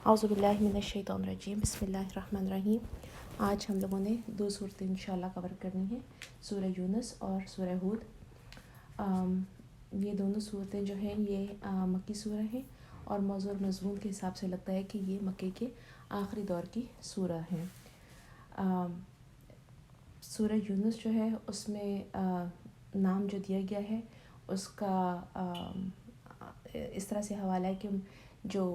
اعوذ باللہ من الشیطان الرجیم بسم اللہ الرحمن الرحیم۔ آج ہم لوگوں نے دو صورتیں انشاءاللہ کور کرنی ہیں، سورہ یونس اور سورہ ہود۔ یہ دونوں صورتیں جو ہیں یہ مکی سورہ ہیں اور موضوع اور مضمون کے حساب سے لگتا ہے کہ یہ مکے کے آخری دور کی سورہ ہیں۔ سورہ یونس جو ہے اس میں نام جو دیا گیا ہے اس کا اس طرح سے حوالہ ہے کہ جو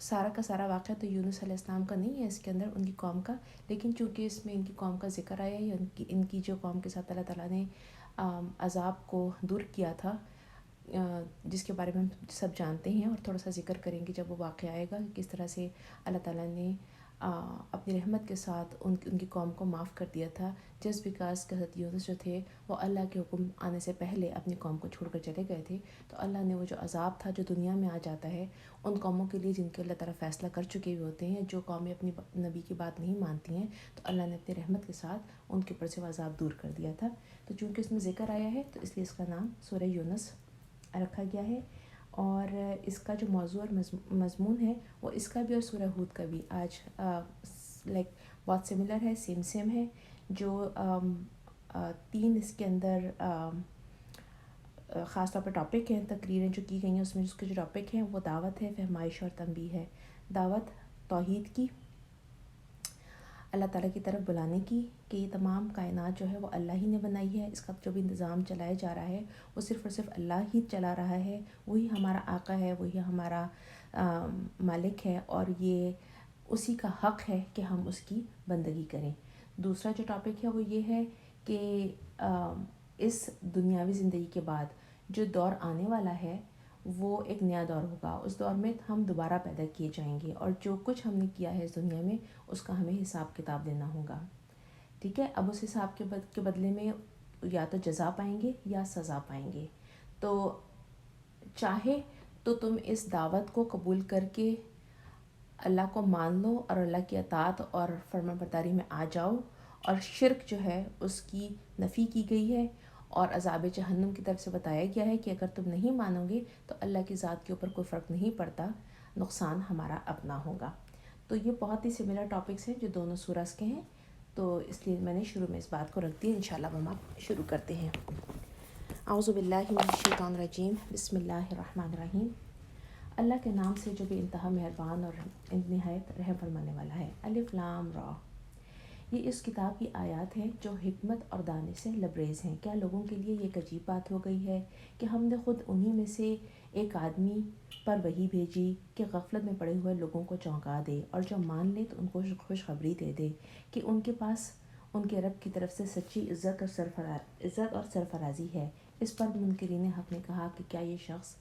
سارا کا سارا واقعہ تو یونس علیہ السلام کا نہیں ہے، اس کے اندر ان کی قوم کا، لیکن چونکہ اس میں ان کی قوم کا ذکر آیا ہے، ان کی جو قوم کے ساتھ اللہ تعالیٰ نے عذاب کو دور کیا تھا، جس کے بارے میں ہم سب جانتے ہیں اور تھوڑا سا ذکر کریں گے جب وہ واقعہ آئے گا، کس طرح سے اللہ تعالیٰ نے اپنی رحمت کے ساتھ ان کی قوم کو معاف کر دیا تھا، جس بیکاز کہ حضرت یونس جو تھے وہ اللہ کے حکم آنے سے پہلے اپنی قوم کو چھوڑ کر چلے گئے تھے، تو اللہ نے وہ جو عذاب تھا جو دنیا میں آ جاتا ہے ان قوموں کے لیے جن کے اللہ تعالیٰ فیصلہ کر چکے ہوئے ہوتے ہیں، جو قومیں اپنی نبی کی بات نہیں مانتی ہیں، تو اللہ نے اپنی رحمت کے ساتھ ان کے اوپر سے وہ عذاب دور کر دیا تھا۔ تو چونکہ اس میں ذکر آیا ہے تو اس لیے اس کا نام سورہ یونس رکھا گیا ہے، اور اس کا جو موضوع اور مضمون ہے وہ اس کا بھی اور سورہ ہود کا بھی آج بہت سملر ہے، سیم ہے، جو تین اس کے اندر خاص طور پر ٹاپک ہیں، تقریریں جو کی گئی ہیں اس میں اس کے جو ٹاپک ہیں وہ دعوت ہے، فہمائش اور تنبیہ ہے۔ دعوت توحید کی، اللہ تعالیٰ کی طرف بلانے کی، کہ یہ تمام کائنات جو ہے وہ اللہ ہی نے بنائی ہے، اس کا جو بھی انتظام چلایا جا رہا ہے وہ صرف اور صرف اللہ ہی چلا رہا ہے، وہی ہمارا آقا ہے، وہی ہمارا مالک ہے، اور یہ اسی کا حق ہے کہ ہم اس کی بندگی کریں۔ دوسرا جو ٹاپک ہے وہ یہ ہے کہ اس دنیاوی زندگی کے بعد جو دور آنے والا ہے وہ ایک نیا دور ہوگا، اس دور میں ہم دوبارہ پیدا کیے جائیں گے، اور جو کچھ ہم نے کیا ہے اس دنیا میں اس کا ہمیں حساب کتاب دینا ہوگا، ٹھیک ہے۔ اب اس حساب کے بدلے میں یا تو جزا پائیں گے یا سزا پائیں گے، تو چاہے تو تم اس دعوت کو قبول کر کے اللہ کو مان لو اور اللہ کی اطاعت اور فرمان برداری میں آ جاؤ، اور شرک جو ہے اس کی نفی کی گئی ہے، اور عذاب جہنم کی طرف سے بتایا گیا ہے کہ اگر تم نہیں مانو گے تو اللہ کی ذات کے اوپر کوئی فرق نہیں پڑتا، نقصان ہمارا اپنا ہوگا۔ تو یہ بہت ہی سملر ٹاپکس ہیں جو دونوں سورج کے ہیں، تو اس لیے میں نے شروع میں اس بات کو رکھ دیا۔ انشاءاللہ ہم آپ شروع کرتے ہیں۔ اعوذ باللہ من الشیطان الرجیم بسم اللہ الرحمن الرحیم۔ اللہ کے نام سے جو بھی انتہا مہربان اور نہایت رحم فرمانے والا ہے۔ الف لام را۔ یہ اس کتاب کی آیات ہیں جو حکمت اور دانش سے لبریز ہیں۔ کیا لوگوں کے لیے یہ ایک عجیب بات ہو گئی ہے کہ ہم نے خود انہی میں سے ایک آدمی پر وحی بھیجی کہ غفلت میں پڑے ہوئے لوگوں کو چونکا دے، اور جو مان لے تو ان کو خوشخبری دے دے کہ ان کے پاس ان کے رب کی طرف سے سچی عزت اور سرفرازی ہے۔ اس پر منکرین حق نے کہا کہ کیا یہ شخص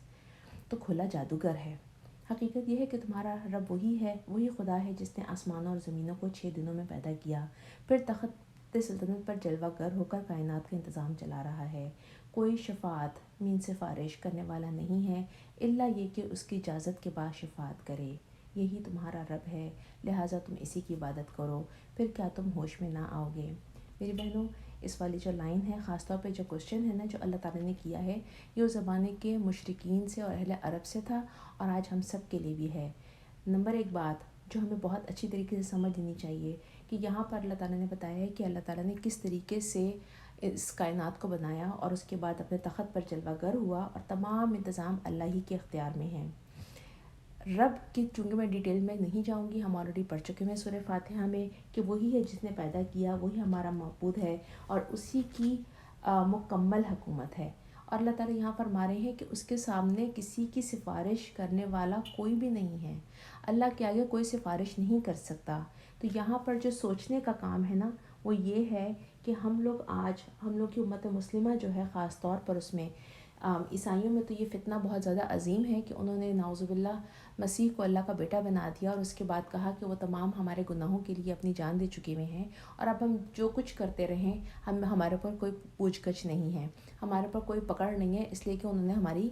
تو کھلا جادوگر ہے۔ حقیقت یہ ہے کہ تمہارا رب وہی خدا ہے جس نے آسمانوں اور زمینوں کو 6 دنوں میں پیدا کیا، پھر تخت سلطنت پر جلوہ گر ہو کر کائنات کا انتظام چلا رہا ہے۔ کوئی شفاعت سفارش کرنے والا نہیں ہے الا یہ کہ اس کی اجازت کے بعد شفاعت کرے۔ یہی تمہارا رب ہے، لہٰذا تم اسی کی عبادت کرو، پھر کیا تم ہوش میں نہ آؤ گے؟ میری بہنوں، اس والی جو لائن ہے، خاص طور پہ جو کوشچن ہے نا جو اللہ تعالیٰ نے کیا ہے، یہ اس زمانے کے مشرکین سے اور اہل عرب سے تھا، اور آج ہم سب کے لیے بھی ہے۔ نمبر ایک بات جو ہمیں بہت اچھی طریقے سے سمجھ لینی چاہیے کہ یہاں پر اللہ تعالیٰ نے بتایا ہے کہ اللہ تعالیٰ نے کس طریقے سے اس کائنات کو بنایا، اور اس کے بعد اپنے تخت پر جلوہ گر ہوا، اور تمام انتظام اللہ ہی کے اختیار میں ہیں۔ رب کی چونکہ میں ڈیٹیل میں نہیں جاؤں گی، ہم آلریڈی پڑھ چکے ہیں سورہ فاتحہ میں کہ وہی ہے جس نے پیدا کیا، وہی ہمارا معبود ہے، اور اسی کی مکمل حکومت ہے۔ اور اللہ تعالیٰ یہاں فرما رہے ہیں کہ اس کے سامنے کسی کی سفارش کرنے والا کوئی بھی نہیں ہے، اللہ کے آگے کوئی سفارش نہیں کر سکتا۔ تو یہاں پر جو سوچنے کا کام ہے نا وہ یہ ہے کہ ہم لوگ کی امت مسلمہ جو ہے، خاص طور پر اس میں عیسائیوں میں تو یہ فتنہ بہت زیادہ عظیم ہے کہ انہوں نے نعوذ باللہ مسیح کو اللہ کا بیٹا بنا دیا، اور اس کے بعد کہا کہ وہ تمام ہمارے گناہوں کے لیے اپنی جان دے چکے ہوئے ہیں، اور اب ہم جو کچھ کرتے رہیں ہمارے اوپر کوئی پوچھ گچھ نہیں ہے، ہمارے اوپر کوئی پکڑ نہیں ہے، اس لیے کہ انہوں نے ہماری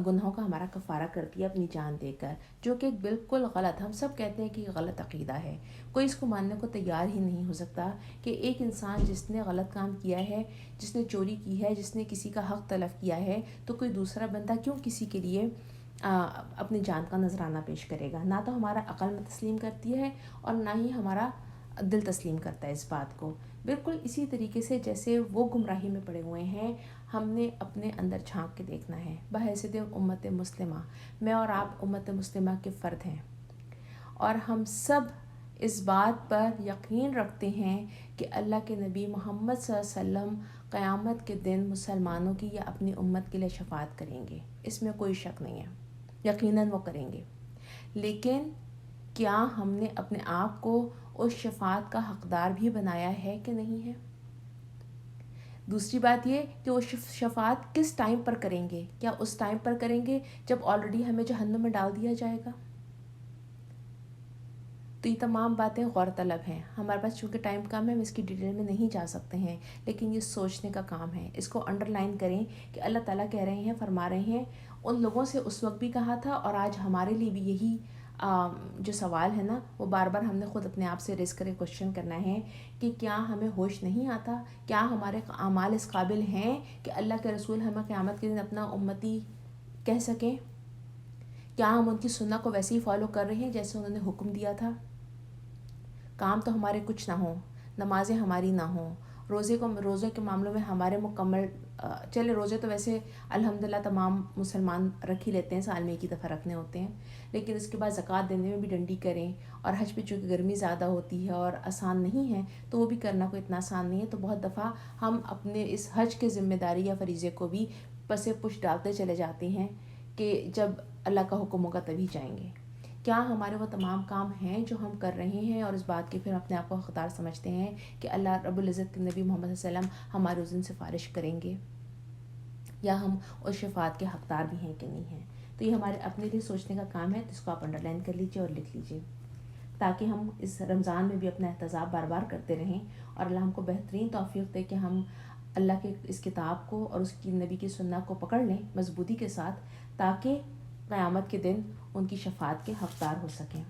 گناہوں کا ہمارا کفارہ کر دیا اپنی جان دے کر، جو کہ بالکل غلط، ہم سب کہتے ہیں کہ یہ غلط عقیدہ ہے، کوئی اس کو ماننے کو تیار ہی نہیں ہو سکتا کہ ایک انسان جس نے غلط کام کیا ہے، جس نے چوری کی ہے، جس نے کسی کا حق تلف کیا ہے، تو کوئی دوسرا بندہ کیوں کسی کے لیے اپنی جان کا نذرانہ پیش کرے گا. نہ تو ہمارا عقل میں تسلیم کرتی ہے اور نہ ہی ہمارا دل تسلیم کرتا ہے اس بات کو. بالکل اسی طریقے سے جیسے وہ گمراہی میں پڑے ہوئے ہیں، ہم نے اپنے اندر جھانک کے دیکھنا ہے. بحیثیت امت مسلمہ، میں اور آپ امت مسلمہ کے فرد ہیں، اور ہم سب اس بات پر یقین رکھتے ہیں کہ اللہ کے نبی محمد صلی اللہ علیہ وسلم قیامت کے دن مسلمانوں کی یا اپنی امت کے لیے شفاعت کریں گے. اس میں کوئی شک نہیں ہے، یقیناً وہ کریں گے. لیکن کیا ہم نے اپنے آپ کو اس شفاعت کا حقدار بھی بنایا ہے کہ نہیں ہے؟ دوسری بات یہ کہ وہ شفاعت کس ٹائم پر کریں گے؟ کیا اس ٹائم پر کریں گے جب آلریڈی ہمیں جہنم میں ڈال دیا جائے گا؟ تو یہ تمام باتیں غور طلب ہیں. ہمارے پاس چونکہ ٹائم کم ہے، ہم اس کی ڈیٹیل میں نہیں جا سکتے ہیں، لیکن یہ سوچنے کا کام ہے. اس کو انڈر لائن کریں کہ اللہ تعالیٰ کہہ رہے ہیں، فرما رہے ہیں، ان لوگوں سے اس وقت بھی کہا تھا اور آج ہمارے لیے بھی یہی جو سوال ہے نا، وہ بار بار ہم نے خود اپنے آپ سے ریز کرے کوشچن کرنا ہے کہ کیا ہمیں ہوش نہیں آتا؟ کیا ہمارے اعمال اس قابل ہیں کہ اللہ کے رسول ہمیں قیامت کے دن اپنا امتی کہہ سکیں؟ کیا ہم ان کی سنت کو ویسے ہی فالو کر رہے ہیں جیسے انہوں نے حکم دیا تھا؟ کام تو ہمارے کچھ نہ ہوں، نمازیں ہماری نہ ہوں، روزے کے معاملوں میں ہمارے مکمل چلے روزے تو ویسے الحمدللہ تمام مسلمان رکھ ہی لیتے ہیں، سال میں ایک ہی دفعہ رکھنے ہوتے ہیں، لیکن اس کے بعد زکوٰۃ دینے میں بھی ڈنڈی کریں. اور حج پہ چونکہ گرمی زیادہ ہوتی ہے اور آسان نہیں ہے تو وہ بھی کرنا کوئی اتنا آسان نہیں ہے. تو بہت دفعہ ہم اپنے اس حج کے ذمہ داری یا فریضے کو بھی پس پش ڈالتے چلے جاتے ہیں کہ جب اللہ کا حکم ہوگا تبھی جائیں گے. کیا ہمارے وہ تمام کام ہیں جو ہم کر رہے ہیں اور اس بات کے پھر اپنے آپ کو حقدار سمجھتے ہیں کہ اللہ رب العزت کے نبی محمد صلی اللہ علیہ وسلم ہمارے اس دن سفارش کریں گے، یا ہم اس شفاعت کے حقدار بھی ہیں کہ نہیں ہیں؟ تو یہ ہمارے اپنے لیے سوچنے کا کام ہے. تو اس کو آپ انڈر لائن کر لیجیے اور لکھ لیجیے تاکہ ہم اس رمضان میں بھی اپنا احتساب بار بار کرتے رہیں اور اللہ ہم کو بہترین توفیق دے کہ ہم اللہ کے اس کتاب کو اور اس کی نبی کی سنت کو پکڑ لیں مضبوطی کے ساتھ، تاکہ قیامت کے دن ان کی شفاعت کے حقدار ہو سکیں.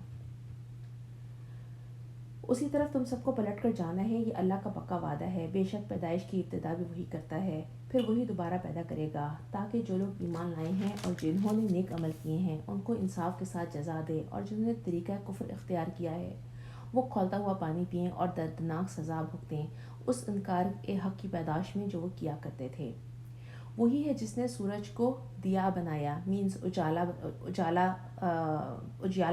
اسی طرف تم سب کو پلٹ کر جانا ہے، یہ اللہ کا پکا وعدہ ہے. بے شک پیدائش کی ابتدا بھی وہی کرتا ہے، پھر وہی دوبارہ پیدا کرے گا، تاکہ جو لوگ ایمان لائے ہیں اور جنہوں نے نیک عمل کیے ہیں ان کو انصاف کے ساتھ جزا دے، اور جنہوں نے طریقہ کفر اختیار کیا ہے وہ کھولتا ہوا پانی پئیں اور دردناک سزا بھگتیں اس انکار حق کی پیدائش میں جو وہ کیا کرتے تھے. وہی ہے جس نے سورج کو دیا بنایا، مینز اجالا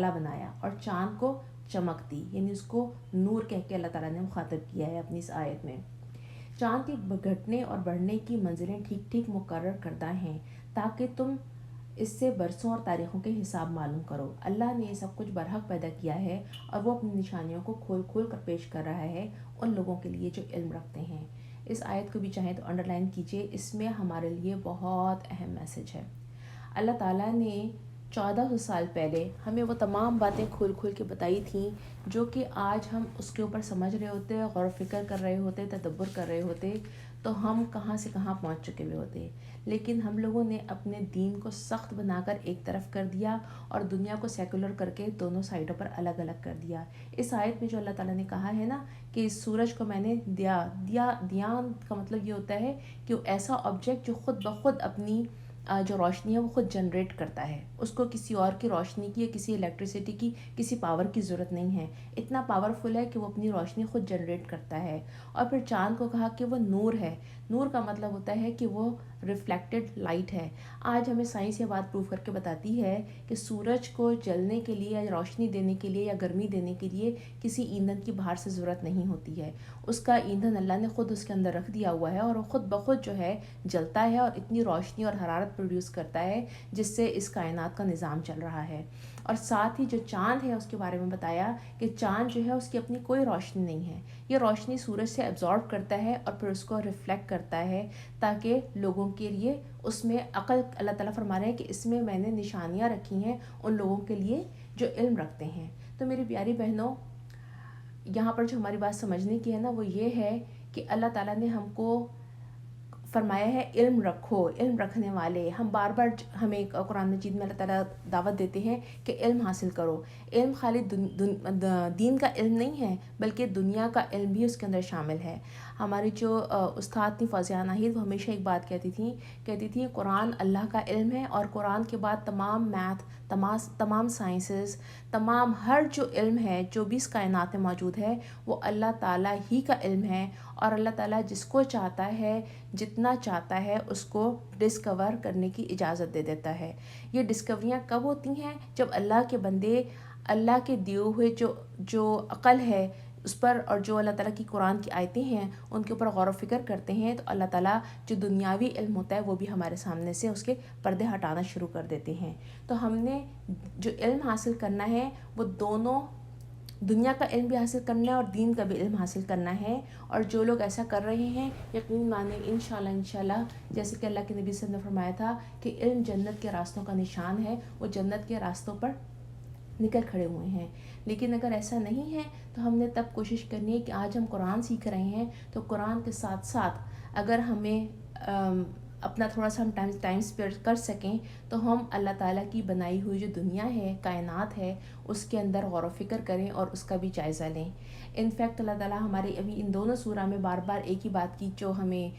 بنایا، اور چاند کو چمک دی، یعنی اس کو نور کہہ کے اللہ تعالیٰ نے مخاطب کیا ہے اپنی اس آیت میں. چاند کے گھٹنے اور بڑھنے کی منزلیں ٹھیک ٹھیک مقرر کردہ ہیں تاکہ تم اس سے برسوں اور تاریخوں کے حساب معلوم کرو. اللہ نے یہ سب کچھ برحق پیدا کیا ہے اور وہ اپنی نشانیوں کو کھول کھول کر پیش کر رہا ہے ان لوگوں کے لیے جو علم رکھتے ہیں. اس آیت کو بھی چاہیں تو انڈر لائن کیجیے، اس میں ہمارے لیے بہت اہم میسج ہے. اللہ تعالیٰ نے 1400 سال پہلے ہمیں وہ تمام باتیں کھول کھول کے بتائی تھیں جو کہ آج ہم اس کے اوپر سمجھ رہے ہوتے، غور و فکر کر رہے ہوتے، تدبر کر رہے ہوتے تو ہم کہاں سے کہاں پہنچ چکے ہوئے ہوتے. لیکن ہم لوگوں نے اپنے دین کو سخت بنا کر ایک طرف کر دیا اور دنیا کو سیکولر کر کے دونوں سائڈوں پر الگ الگ کر دیا. اس آیت میں جو اللہ تعالیٰ نے کہا ہے نا کہ اس سورج کو میں نے دیان کا مطلب یہ ہوتا ہے کہ وہ ایسا آبجیکٹ جو خود بخود اپنی جو روشنی ہے وہ خود جنریٹ کرتا ہے، اس کو کسی اور کی روشنی کی یا کسی الیکٹریسٹی کی کسی پاور کی ضرورت نہیں ہے، اتنا پاورفل ہے کہ وہ اپنی روشنی خود جنریٹ کرتا ہے. اور پھر چاند کو کہا کہ وہ نور ہے. نور کا مطلب ہوتا ہے کہ وہ ریفلیکٹڈ لائٹ ہے. آج ہمیں سائنس یہ بات پروف کر کے بتاتی ہے کہ سورج کو جلنے کے لیے یا روشنی دینے کے لیے یا گرمی دینے کے لیے کسی ایندھن کی باہر سے ضرورت نہیں ہوتی ہے. اس کا ایندھن اللہ نے خود اس کے اندر رکھ دیا ہوا ہے اور وہ خود بخود جو ہے جلتا ہے اور اتنی روشنی اور حرارت پروڈیوس کرتا ہے جس سے اس کائنات کا نظام چل رہا ہے. اور ساتھ ہی جو چاند ہے اس کے بارے میں بتایا کہ چاند جو ہے اس کی اپنی کوئی روشنی نہیں ہے، یہ روشنی سورج سے ایبزارب کرتا ہے اور پھر اس کو ریفلیکٹ کرتا ہے تاکہ لوگوں کے لیے اس میں عقل، اللہ تعالیٰ فرما رہے ہیں کہ اس میں میں نے نشانیاں رکھی ہیں ان لوگوں کے لیے جو علم رکھتے ہیں. تو میری پیاری بہنوں، یہاں پر جو ہماری بات سمجھنے کی ہے نا وہ یہ ہے کہ اللہ تعالیٰ نے ہم کو فرمایا ہے علم رکھو، علم رکھنے والے. ہم بار بار ہمیں قرآن مجید میں اللہ تعالیٰ دعوت دیتے ہیں کہ علم حاصل کرو. علم خالی دین کا علم نہیں ہے بلکہ دنیا کا علم بھی اس کے اندر شامل ہے. ہماری جو استاد تھیں فوزیہ ناہید، وہ ہمیشہ ایک بات کہتی تھیں قرآن اللہ کا علم ہے، اور قرآن کے بعد تمام میتھ، تمام سائنسز، تمام ہر جو علم ہے جو بھی اس کائنات میں موجود ہے وہ اللہ تعالیٰ ہی کا علم ہے، اور اللہ تعالیٰ جس کو چاہتا ہے جتنا چاہتا ہے اس کو ڈسکور کرنے کی اجازت دے دیتا ہے۔ یہ ڈسکوریاں کب ہوتی ہیں؟ جب اللہ کے بندے اللہ کے دیے ہوئے جو عقل ہے اس پر، اور جو اللہ تعالیٰ کی قرآن کی آیتیں ہیں ان کے اوپر غور و فکر کرتے ہیں، تو اللہ تعالیٰ جو دنیاوی علم ہوتا ہے وہ بھی ہمارے سامنے سے اس کے پردے ہٹانا شروع کر دیتے ہیں۔ تو ہم نے جو علم حاصل کرنا ہے وہ دونوں، دنیا کا علم بھی حاصل کرنا ہے اور دین کا بھی علم حاصل کرنا ہے، اور جو لوگ ایسا کر رہے ہیں یقین مانیں انشاءاللہ جیسے کہ اللہ کے نبی صلی اللہ علیہ وسلم نے فرمایا تھا کہ علم جنت کے راستوں کا نشان ہے، وہ جنت کے راستوں پر نکل کھڑے ہوئے ہیں۔ لیکن اگر ایسا نہیں ہے تو ہم نے تب کوشش کرنی ہے کہ آج ہم قرآن سیکھ رہے ہیں تو قرآن کے ساتھ ساتھ اگر ہمیں اپنا تھوڑا سا ہم ٹائم اسپینڈ کر سکیں تو ہم اللہ تعالیٰ کی بنائی ہوئی جو دنیا ہے، کائنات ہے، اس کے اندر غور و فکر کریں اور اس کا بھی جائزہ لیں۔ انفیکٹ اللہ تعالیٰ ہمارے ابھی ان دونوں سورہ میں بار بار ایک ہی بات کی جو ہمیں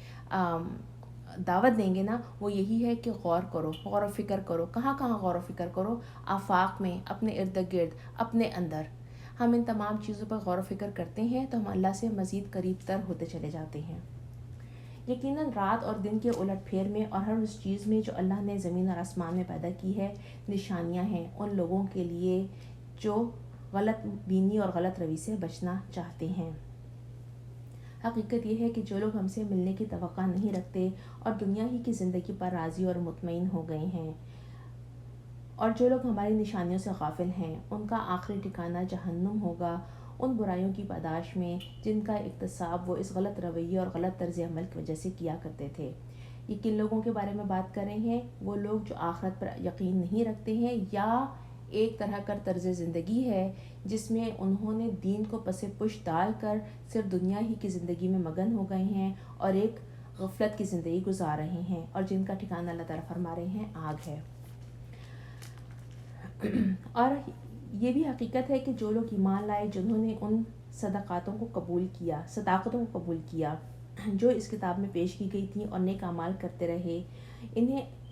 دعوت دیں گے نا، وہ یہی ہے کہ غور و فکر کرو۔ کہاں غور و فکر کرو؟ آفاق میں، اپنے ارد گرد، اپنے اندر۔ ہم ان تمام چیزوں پر غور و فکر کرتے ہیں تو ہم اللہ سے مزید قریب تر ہوتے چلے جاتے ہیں۔ یقیناً رات اور دن کے الٹ پھیر میں اور ہر اس چیز میں جو اللہ نے زمین اور آسمان میں پیدا کی ہے نشانیاں ہیں ان لوگوں کے لیے جو غلط بینی اور غلط روی سے بچنا چاہتے ہیں۔ حقیقت یہ ہے کہ جو لوگ ہم سے ملنے کی توقع نہیں رکھتے اور دنیا ہی کی زندگی پر راضی اور مطمئن ہو گئے ہیں، اور جو لوگ ہماری نشانیوں سے غافل ہیں، ان کا آخری ٹھکانہ جہنم ہوگا، ان برائیوں کی پاداش میں جن کا اکتساب وہ اس غلط رویے اور غلط طرز عمل کی وجہ سے کیا کرتے تھے۔ یہ کن لوگوں کے بارے میں بات کر رہے ہیں؟ وہ لوگ جو آخرت پر یقین نہیں رکھتے ہیں، یا ایک طرح کا طرز زندگی ہے جس میں انہوں نے دین کو پس پش ڈال کر صرف دنیا ہی کی زندگی میں مگن ہو گئے ہیں اور ایک غفلت کی زندگی گزار رہے ہیں، اور جن کا ٹھکانہ اللہ تعالیٰ فرما رہے ہیں آگ ہے۔ اور یہ بھی حقیقت ہے کہ جو لوگ ایمان لائے، جنہوں نے ان صدقاتوں کو قبول کیا جو اس کتاب میں پیش کی گئی تھیں اور نیک اعمال کرتے رہے،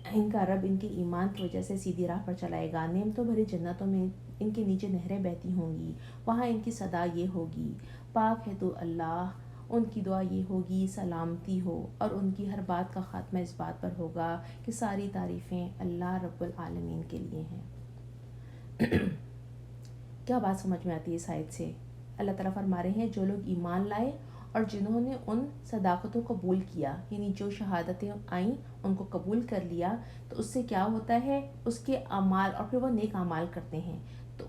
ان کا رب ان کے ایمان کی وجہ سے سیدھی راہ پر چلائے گا۔ نعمتوں بھری جنتوں میں ان کے نیچے نہریں بہتی ہوں گی، وہاں ان کی صدا یہ ہوگی، پاک ہے تو اللہ۔ ان کی دعا یہ ہوگی سلامتی ہو، اور ان کی ہر بات کا خاتمہ اس بات پر ہوگا کہ ساری تعریفیں اللہ رب العالمین کے لیے ہیں۔ کیا بات سمجھ میں آتی ہے اس آیت سے؟ اللہ تعالیٰ فرما رہے ہیں جو لوگ ایمان لائے اور جنہوں نے ان صداقتوں کو قبول کیا، یعنی جو شہادتیں آئیں ان کو قبول کر لیا، تو اس سے کیا ہوتا ہے؟ اس کے اعمال، اور پھر وہ نیک اعمال کرتے ہیں تو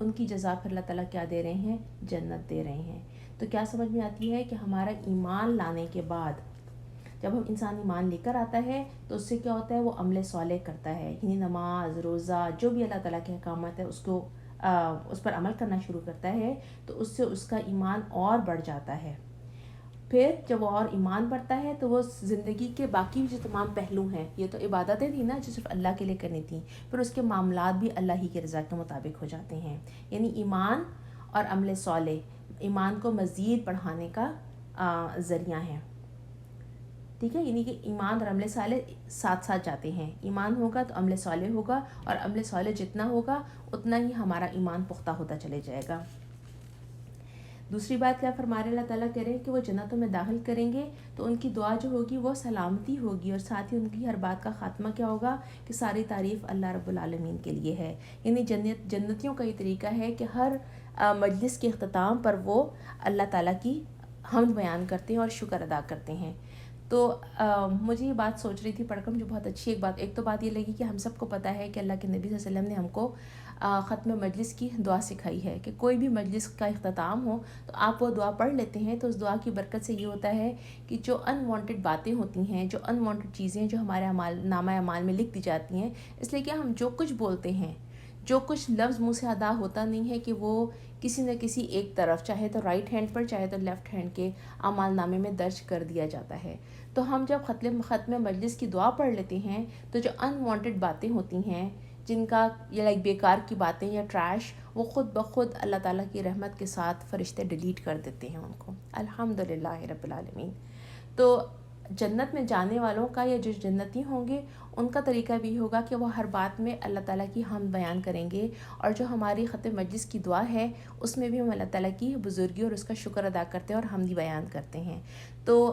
ان کی جزا پھر اللہ تعالیٰ کیا دے رہے ہیں؟ جنت دے رہے ہیں۔ تو کیا سمجھ میں آتی ہے کہ ہمارا ایمان لانے کے بعد جب ہم انسان ایمان لے کر آتا ہے تو اس سے کیا ہوتا ہے؟ وہ عمل صالح کرتا ہے، یعنی نماز، روزہ، جو بھی اللہ تعالیٰ کے احکامات ہیں اس پر عمل کرنا شروع کرتا ہے، تو اس سے اس کا ایمان اور بڑھ جاتا ہے۔ پھر جب وہ اور ایمان بڑھتا ہے تو وہ زندگی کے باقی جو تمام پہلو ہیں، یہ تو عبادتیں تھیں نا جو صرف اللہ کے لیے کرنی تھیں، پھر اس کے معاملات بھی اللہ ہی کے رضا کے مطابق ہو جاتے ہیں۔ یعنی ایمان اور عمل صالح ایمان کو مزید بڑھانے کا ذریعہ ہیں، ٹھیک ہے؟ یعنی کہ ایمان اور عمل صالح ساتھ ساتھ جاتے ہیں۔ ایمان ہوگا تو عمل صالح ہوگا، اور عمل صالح جتنا ہوگا اتنا ہی ہمارا ایمان پختہ ہوتا چلے جائے گا۔ دوسری بات کیا فرما رہے اللہ تعالیٰ کہہ رہے ہیں کہ وہ جنتوں میں داخل کریں گے تو ان کی دعا جو ہوگی وہ سلامتی ہوگی، اور ساتھ ہی ان کی ہر بات کا خاتمہ کیا ہوگا کہ ساری تعریف اللہ رب العالمین کے لیے ہے۔ یعنی جنتیوں کا یہ طریقہ ہے کہ ہر مجلس کے اختتام پر وہ اللہ تعالیٰ کی حمد بیان کرتے ہیں اور شکر ادا کرتے ہیں۔ تو مجھے یہ بات سوچ رہی تھی پڑھ کر، مجھے بہت اچھی ایک تو بات یہ لگی کہ ہم سب کو پتہ ہے کہ اللہ کے نبی صلی اللہ علیہ وسلم نے ہم کو ختم مجلس کی دعا سکھائی ہے کہ کوئی بھی مجلس کا اختتام ہو تو آپ وہ دعا پڑھ لیتے ہیں، تو اس دعا کی برکت سے یہ ہوتا ہے کہ جو انوانٹڈ باتیں ہوتی ہیں، جو انوانٹڈ چیزیں جو ہمارے نامہ اعمال میں لکھ دی جاتی ہیں، اس لیے کہ ہم جو کچھ بولتے ہیں، جو کچھ لفظ منہ سے ادا ہوتا نہیں ہے کہ وہ کسی نہ کسی ایک طرف، چاہے تو رائٹ ہینڈ پر چاہے تو لیفٹ ہینڈ کے اعمال نامے میں درج کر دیا جاتا ہے۔ تو ہم جب ختم مجلس کی دعا پڑھ لیتے ہیں تو جو انوانٹڈ باتیں ہوتی ہیں، جن کا یہ بیکار کی باتیں یا ٹریش، وہ خود بخود اللہ تعالیٰ کی رحمت کے ساتھ فرشتے ڈیلیٹ کر دیتے ہیں ان کو. الحمدللہ رب العالمین. تو جنت میں جانے والوں کا یا جو جنتی ہوں گے ان کا طریقہ بھی ہوگا کہ وہ ہر بات میں اللہ تعالیٰ کی حمد بیان کریں گے, اور جو ہماری ختم مجلس کی دعا ہے اس میں بھی ہم اللہ تعالیٰ کی بزرگی اور اس کا شکر ادا کرتے ہیں اور حمدی بیان کرتے ہیں. تو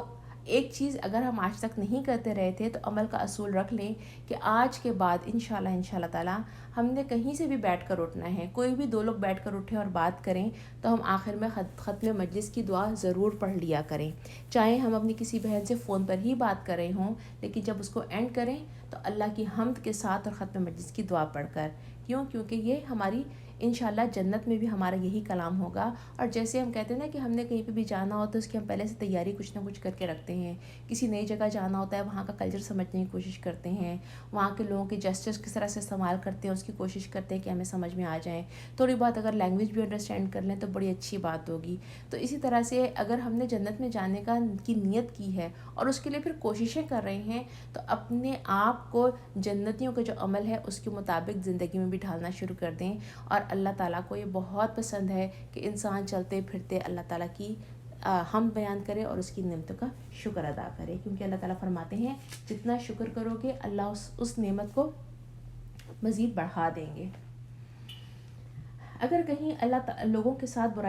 ایک چیز اگر ہم آج تک نہیں کرتے رہے تھے تو عمل کا اصول رکھ لیں کہ آج کے بعد انشاءاللہ تعالیٰ ہم نے کہیں سے بھی بیٹھ کر اٹھنا ہے, کوئی بھی 2 لوگ بیٹھ کر اٹھیں اور بات کریں تو ہم آخر میں ختم مجلس کی دعا ضرور پڑھ لیا کریں, چاہے ہم اپنی کسی بہن سے فون پر ہی بات کر رہے ہوں, لیکن جب اس کو اینڈ کریں تو اللہ کی حمد کے ساتھ اور ختم مجلس کی دعا پڑھ کر. کیونکہ یہ ہماری انشاءاللہ جنت میں بھی ہمارا یہی کلام ہوگا. اور جیسے ہم کہتے ہیں نا کہ ہم نے کہیں پہ بھی جانا ہوتا ہے اس کی ہم پہلے سے تیاری کچھ نہ کچھ کر کے رکھتے ہیں. کسی نئی جگہ جانا ہوتا ہے وہاں کا کلچر سمجھنے کی کوشش کرتے ہیں, وہاں کے لوگوں کے جسٹس کس طرح سے استعمال کرتے ہیں اس کی کوشش کرتے ہیں کہ ہمیں سمجھ میں آ جائیں. تھوڑی بات اگر لینگویج بھی انڈرسٹینڈ کر لیں تو بڑی اچھی بات ہوگی. تو اسی طرح سے اگر ہم نے جنت میں جانے کی نیت کی ہے اور اس کے لیے پھر کوششیں کر رہے ہیں تو اپنے آپ کو جنتیوں کا جو عمل ہے اس کے مطابق زندگی میں بھی ڈھالنا شروع کر دیں. اور اللہ تعالیٰ کو یہ بہت پسند ہے کہ انسان چلتے پھرتے اللہ تعالیٰ کی حمد بیان کرے اور اس کی نعمتوں کا شکر ادا کرے, کیونکہ اللہ تعالیٰ فرماتے ہیں جتنا شکر کرو گے اللہ اس نعمت کو مزید بڑھا دیں گے. اگر کہیں اللہ لوگوں کے ساتھ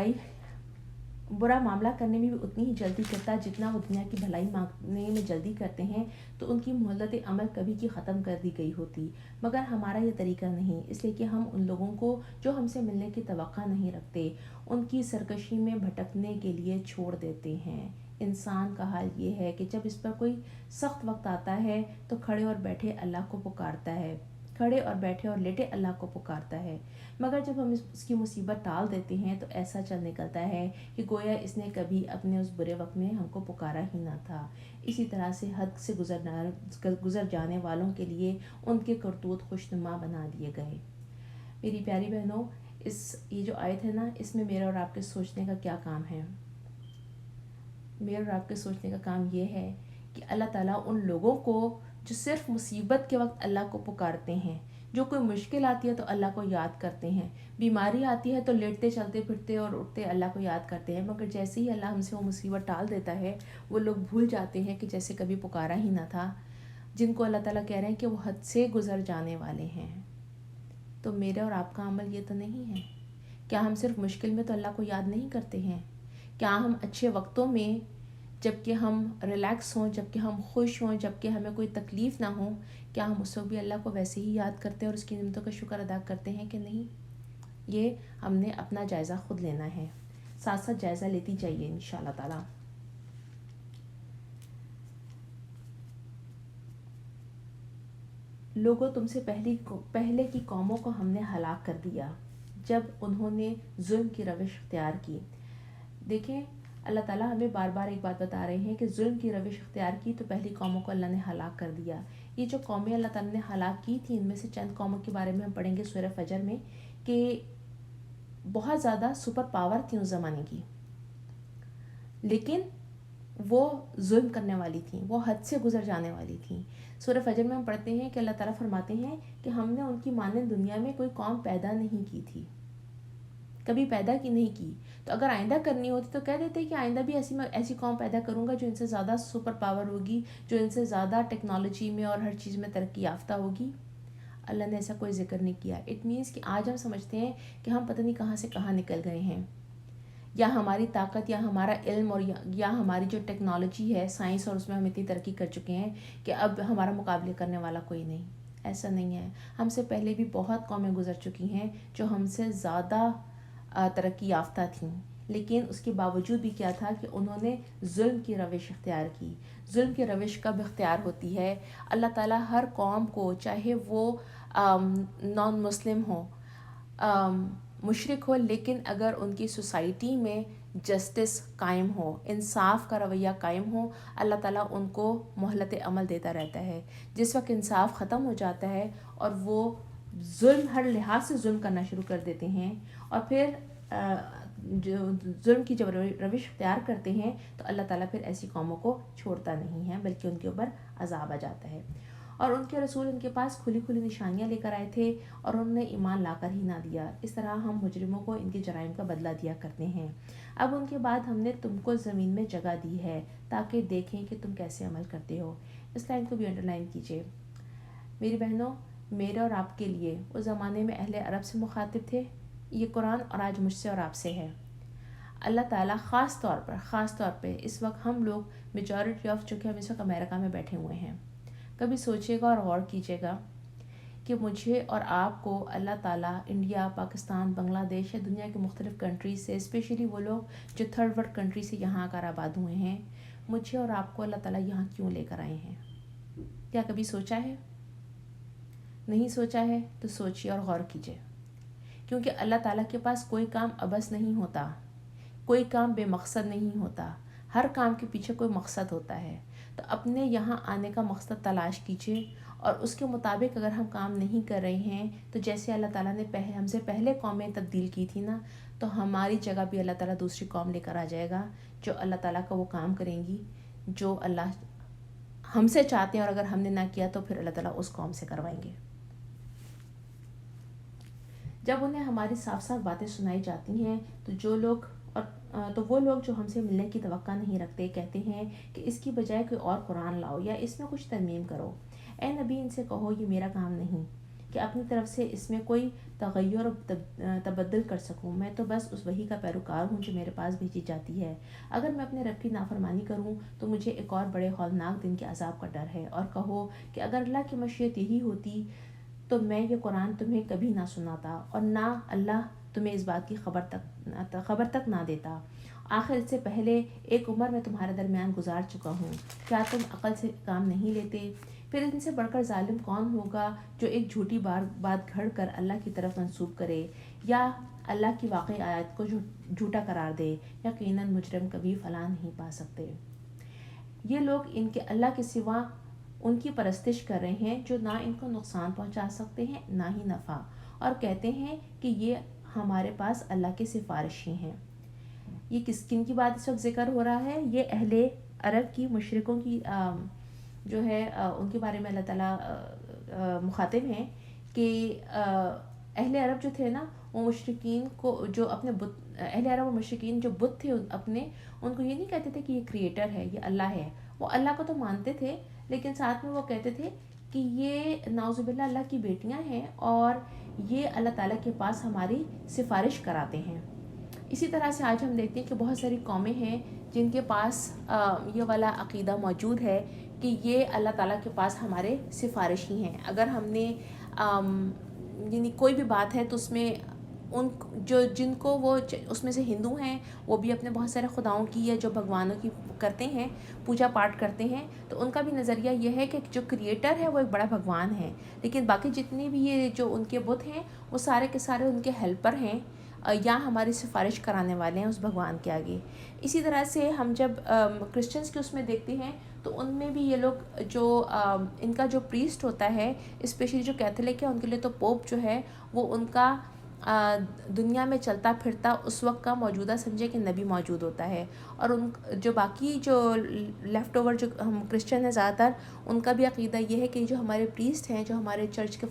برا معاملہ کرنے میں بھی اتنی ہی جلدی کرتا جتنا وہ دنیا کی بھلائی مانگنے میں جلدی کرتے ہیں تو ان کی مہلت عمل کبھی کی ختم کر دی گئی ہوتی, مگر ہمارا یہ طریقہ نہیں, اس لیے کہ ہم ان لوگوں کو جو ہم سے ملنے کی توقع نہیں رکھتے ان کی سرکشی میں بھٹکنے کے لیے چھوڑ دیتے ہیں. انسان کا حال یہ ہے کہ جب اس پر کوئی سخت وقت آتا ہے تو کھڑے اور بیٹھے اللہ کو پکارتا ہے, کھڑے اور بیٹھے اور لیٹے اللہ کو پکارتا ہے, مگر جب ہم اس کی مصیبت ٹال دیتے ہیں تو ایسا چل نکلتا ہے کہ گویا اس نے کبھی اپنے اس برے وقت میں ہم کو پکارا ہی نہ تھا. اسی طرح سے حد سے گزر جانے والوں کے لیے ان کے کرتوت خوشنما بنا دیے گئے. میری پیاری بہنوں, یہ جو آیت ہے نا, اس میں میرا اور آپ کے سوچنے کا کیا کام ہے؟ میرا اور آپ کے سوچنے کا کام یہ ہے کہ اللہ تعالیٰ ان لوگوں کو جو صرف مصیبت کے وقت اللہ کو پکارتے ہیں, جو کوئی مشکل آتی ہے تو اللہ کو یاد کرتے ہیں, بیماری آتی ہے تو لیٹتے چلتے پھرتے اور اٹھتے اللہ کو یاد کرتے ہیں, مگر جیسے ہی اللہ ہم سے وہ مصیبت ٹال دیتا ہے وہ لوگ بھول جاتے ہیں کہ جیسے کبھی پکارا ہی نہ تھا, جن کو اللہ تعالیٰ کہہ رہے ہیں کہ وہ حد سے گزر جانے والے ہیں. تو میرے اور آپ کا عمل یہ تو نہیں ہے. کیا ہم صرف مشکل میں تو اللہ کو یاد نہیں کرتے ہیں؟ کیا ہم اچھے وقتوں میں جب کہ ہم ریلیکس ہوں, جب کہ ہم خوش ہوں, جب کہ ہمیں کوئی تکلیف نہ ہو, کیا ہم اس وقت بھی اللہ کو ویسے ہی یاد کرتے ہیں اور اس کی نعمتوں کا شکر ادا کرتے ہیں کہ نہیں؟ یہ ہم نے اپنا جائزہ خود لینا ہے, ساتھ ساتھ جائزہ لیتی جائیے انشاءاللہ تعالی. لوگوں تم سے پہلے کی قوموں کو ہم نے ہلاک کر دیا جب انہوں نے ظلم کی روش اختیار کی. دیکھیں اللہ تعالیٰ ہمیں بار بار ایک بات بتا رہے ہیں کہ ظلم کی روش اختیار کی تو پہلی قوموں کو اللہ نے ہلاک کر دیا. یہ جو قومیں اللہ تعالیٰ نے ہلاک کی تھی ان میں سے چند قوموں کے بارے میں ہم پڑھیں گے سورہ فجر میں کہ بہت زیادہ سپر پاور تھی اس زمانے کی, لیکن وہ ظلم کرنے والی تھیں, وہ حد سے گزر جانے والی تھیں. سورہ فجر میں ہم پڑھتے ہیں کہ اللہ تعالیٰ فرماتے ہیں کہ ہم نے ان کی مانند دنیا میں کوئی قوم پیدا نہیں کی تھی, کبھی پیدا کی نہیں کی. تو اگر آئندہ کرنی ہوتی تو کہہ دیتے کہ آئندہ بھی ایسی قوم پیدا کروں گا جو ان سے زیادہ سپر پاور ہوگی, جو ان سے زیادہ ٹیکنالوجی میں اور ہر چیز میں ترقی یافتہ ہوگی. اللہ نے ایسا کوئی ذکر نہیں کیا. اٹ مینس کہ آج ہم سمجھتے ہیں کہ ہم پتہ نہیں کہاں سے کہاں نکل گئے ہیں, یا ہماری طاقت یا ہمارا علم اور یا ہماری جو ٹیکنالوجی ہے سائنس, اور اس میں ہم اتنی ترقی کر چکے ہیں کہ اب ہمارا مقابلے کرنے والا کوئی نہیں. ایسا نہیں ہے. ہم سے پہلے بھی بہت قومیں گزر چکی ہیں جو ہم سے زیادہ ترقی یافتہ تھیں, لیکن اس کے باوجود بھی کیا تھا کہ انہوں نے ظلم کی روش اختیار کی. ظلم کی روش کب اختیار ہوتی ہے؟ اللہ تعالیٰ ہر قوم کو, چاہے وہ نان مسلم ہو, مشرک ہو, لیکن اگر ان کی سوسائٹی میں جسٹس قائم ہو, انصاف کا رویہ قائم ہو, اللہ تعالیٰ ان کو مہلت عمل دیتا رہتا ہے. جس وقت انصاف ختم ہو جاتا ہے اور وہ ہر لحاظ سے ظلم کرنا شروع کر دیتے ہیں اور پھر جو ظلم کی جب روش اختیار کرتے ہیں تو اللہ تعالیٰ پھر ایسی قوموں کو چھوڑتا نہیں ہے بلکہ ان کے اوپر عذاب آ جاتا ہے. اور ان کے رسول ان کے پاس کھلی کھلی نشانیاں لے کر آئے تھے اور انہوں نے ایمان لا کر ہی نہ دیا. اس طرح ہم مجرموں کو ان کے جرائم کا بدلہ دیا کرتے ہیں. اب ان کے بعد ہم نے تم کو زمین میں جگہ دی ہے تاکہ دیکھیں کہ تم کیسے عمل کرتے ہو. اس لائن کو بھی انڈر لائن کیجیے. میری بہنوں، میرے اور آپ کے لیے اس زمانے میں اہل عرب سے مخاطب تھے یہ قرآن، اور آج مجھ سے اور آپ سے ہے. اللہ تعالیٰ خاص طور پہ اس وقت ہم لوگ میجورٹی آف چونکہ ہم اس وقت امریکہ میں بیٹھے ہوئے ہیں، کبھی سوچیے گا اور غور کیجیے گا کہ مجھے اور آپ کو اللہ تعالیٰ انڈیا، پاکستان، بنگلہ دیش یا دنیا کے مختلف کنٹریز سے، اسپیشلی وہ لوگ جو تھرڈ ورلڈ کنٹری سے یہاں آ کر آباد ہوئے ہیں، مجھے اور آپ کو اللہ تعالیٰ یہاں کیوں لے کر آئے ہیں؟ کیا کبھی سوچا ہے؟ نہیں سوچا ہے تو سوچیے اور غور کیجیے. کیونکہ اللہ تعالیٰ کے پاس کوئی کام عبث نہیں ہوتا، کوئی کام بے مقصد نہیں ہوتا، ہر کام کے پیچھے کوئی مقصد ہوتا ہے. تو اپنے یہاں آنے کا مقصد تلاش کیجیے اور اس کے مطابق اگر ہم کام نہیں کر رہے ہیں تو جیسے اللہ تعالیٰ نے ہم سے پہلے قومیں تبدیل کی تھی نا، تو ہماری جگہ بھی اللہ تعالیٰ دوسری قوم لے کر آ جائے گا جو اللہ تعالیٰ کا وہ کام کریں گی جو اللہ ہم سے چاہتے ہیں، اور اگر ہم نے نہ کیا تو پھر اللہ تعالیٰ اس قوم سے کروائیں گے. جب انہیں ہماری صاف صاف باتیں سنائی جاتی ہیں تو وہ لوگ جو ہم سے ملنے کی توقع نہیں رکھتے کہتے ہیں کہ اس کی بجائے کوئی اور قرآن لاؤ یا اس میں کچھ ترمیم کرو. اے نبی، ان سے کہو یہ میرا کام نہیں کہ اپنی طرف سے اس میں کوئی تغیر و تبدل کر سکوں. میں تو بس اس وحی کا پیروکار ہوں جو میرے پاس بھیجی جاتی ہے. اگر میں اپنے رب کی نافرمانی کروں تو مجھے ایک اور بڑے ہولناک دن کے عذاب کا ڈر ہے. اور کہو کہ اگر اللہ کی مشیت یہی ہوتی تو میں یہ قرآن تمہیں کبھی نہ سناتا اور نہ اللہ تمہیں اس بات کی خبر تک نہ دیتا. آخر اس سے پہلے ایک عمر میں تمہارے درمیان گزار چکا ہوں. کیا تم عقل سے کام نہیں لیتے؟ پھر ان سے بڑھ کر ظالم کون ہوگا جو ایک جھوٹی بات گھڑ کر اللہ کی طرف منسوب کرے یا اللہ کی واقعی آیات کو جھوٹا قرار دے. یقیناً مجرم کبھی فلاح نہیں پا سکتے. یہ لوگ ان کے اللہ کے سوا ان کی پرستش کر رہے ہیں جو نہ ان کو نقصان پہنچا سکتے ہیں نہ ہی نفع، اور کہتے ہیں کہ یہ ہمارے پاس اللہ کے سفارشی ہیں. یہ کن کی بات اس وقت ذکر ہو رہا ہے؟ یہ اہل عرب کی مشرکوں کی جو ہے ان کے بارے میں اللہ تعالیٰ مخاطب ہیں کہ اہل عرب جو تھے نا، وہ مشرکین کو جو اپنے اہل عرب و مشرکین جو بت تھے اپنے، ان کو یہ نہیں کہتے تھے کہ یہ کریٹر ہے، یہ اللہ ہے. وہ اللہ کو تو مانتے تھے لیکن ساتھ میں وہ کہتے تھے کہ یہ نعوذ باللہ اللہ کی بیٹیاں ہیں اور یہ اللہ تعالیٰ کے پاس ہماری سفارش کراتے ہیں. اسی طرح سے آج ہم دیکھتے ہیں کہ بہت ساری قومیں ہیں جن کے پاس یہ والا عقیدہ موجود ہے کہ یہ اللہ تعالیٰ کے پاس ہمارے سفارشی ہیں. اگر ہم نے یعنی کوئی بھی بات ہے تو اس میں جن کو وہ اس میں سے ہندو ہیں وہ بھی اپنے بہت سارے خداؤں کی یا جو بھگوانوں کی کرتے ہیں، پوجا پاٹ کرتے ہیں، تو ان کا بھی نظریہ یہ ہے کہ جو کریٹر ہے وہ ایک بڑا بھگوان ہے، لیکن باقی جتنے بھی یہ جو ان کے بت ہیں وہ سارے کے سارے ان کے ہیلپر ہیں یا ہماری سفارش کرانے والے ہیں اس بھگوان کے آگے. اسی طرح سے ہم جب کرسچنس کے اس میں دیکھتے ہیں تو ان میں بھی یہ لوگ جو ان کا جو پریسٹ ہوتا ہے، اسپیشلی جو کیتھولک ہے، ان کے لیے تو پوپ جو ہے وہ ان کا دنیا میں چلتا پھرتا اس وقت کا موجودہ سمجھے کہ نبی موجود ہوتا ہے. اور ان جو باقی جو لیفٹ اوور جو ہم کرسچن ہیں زیادہ تر، ان کا بھی عقیدہ یہ ہے کہ جو ہمارے پریسٹ ہیں، جو ہمارے چرچ کے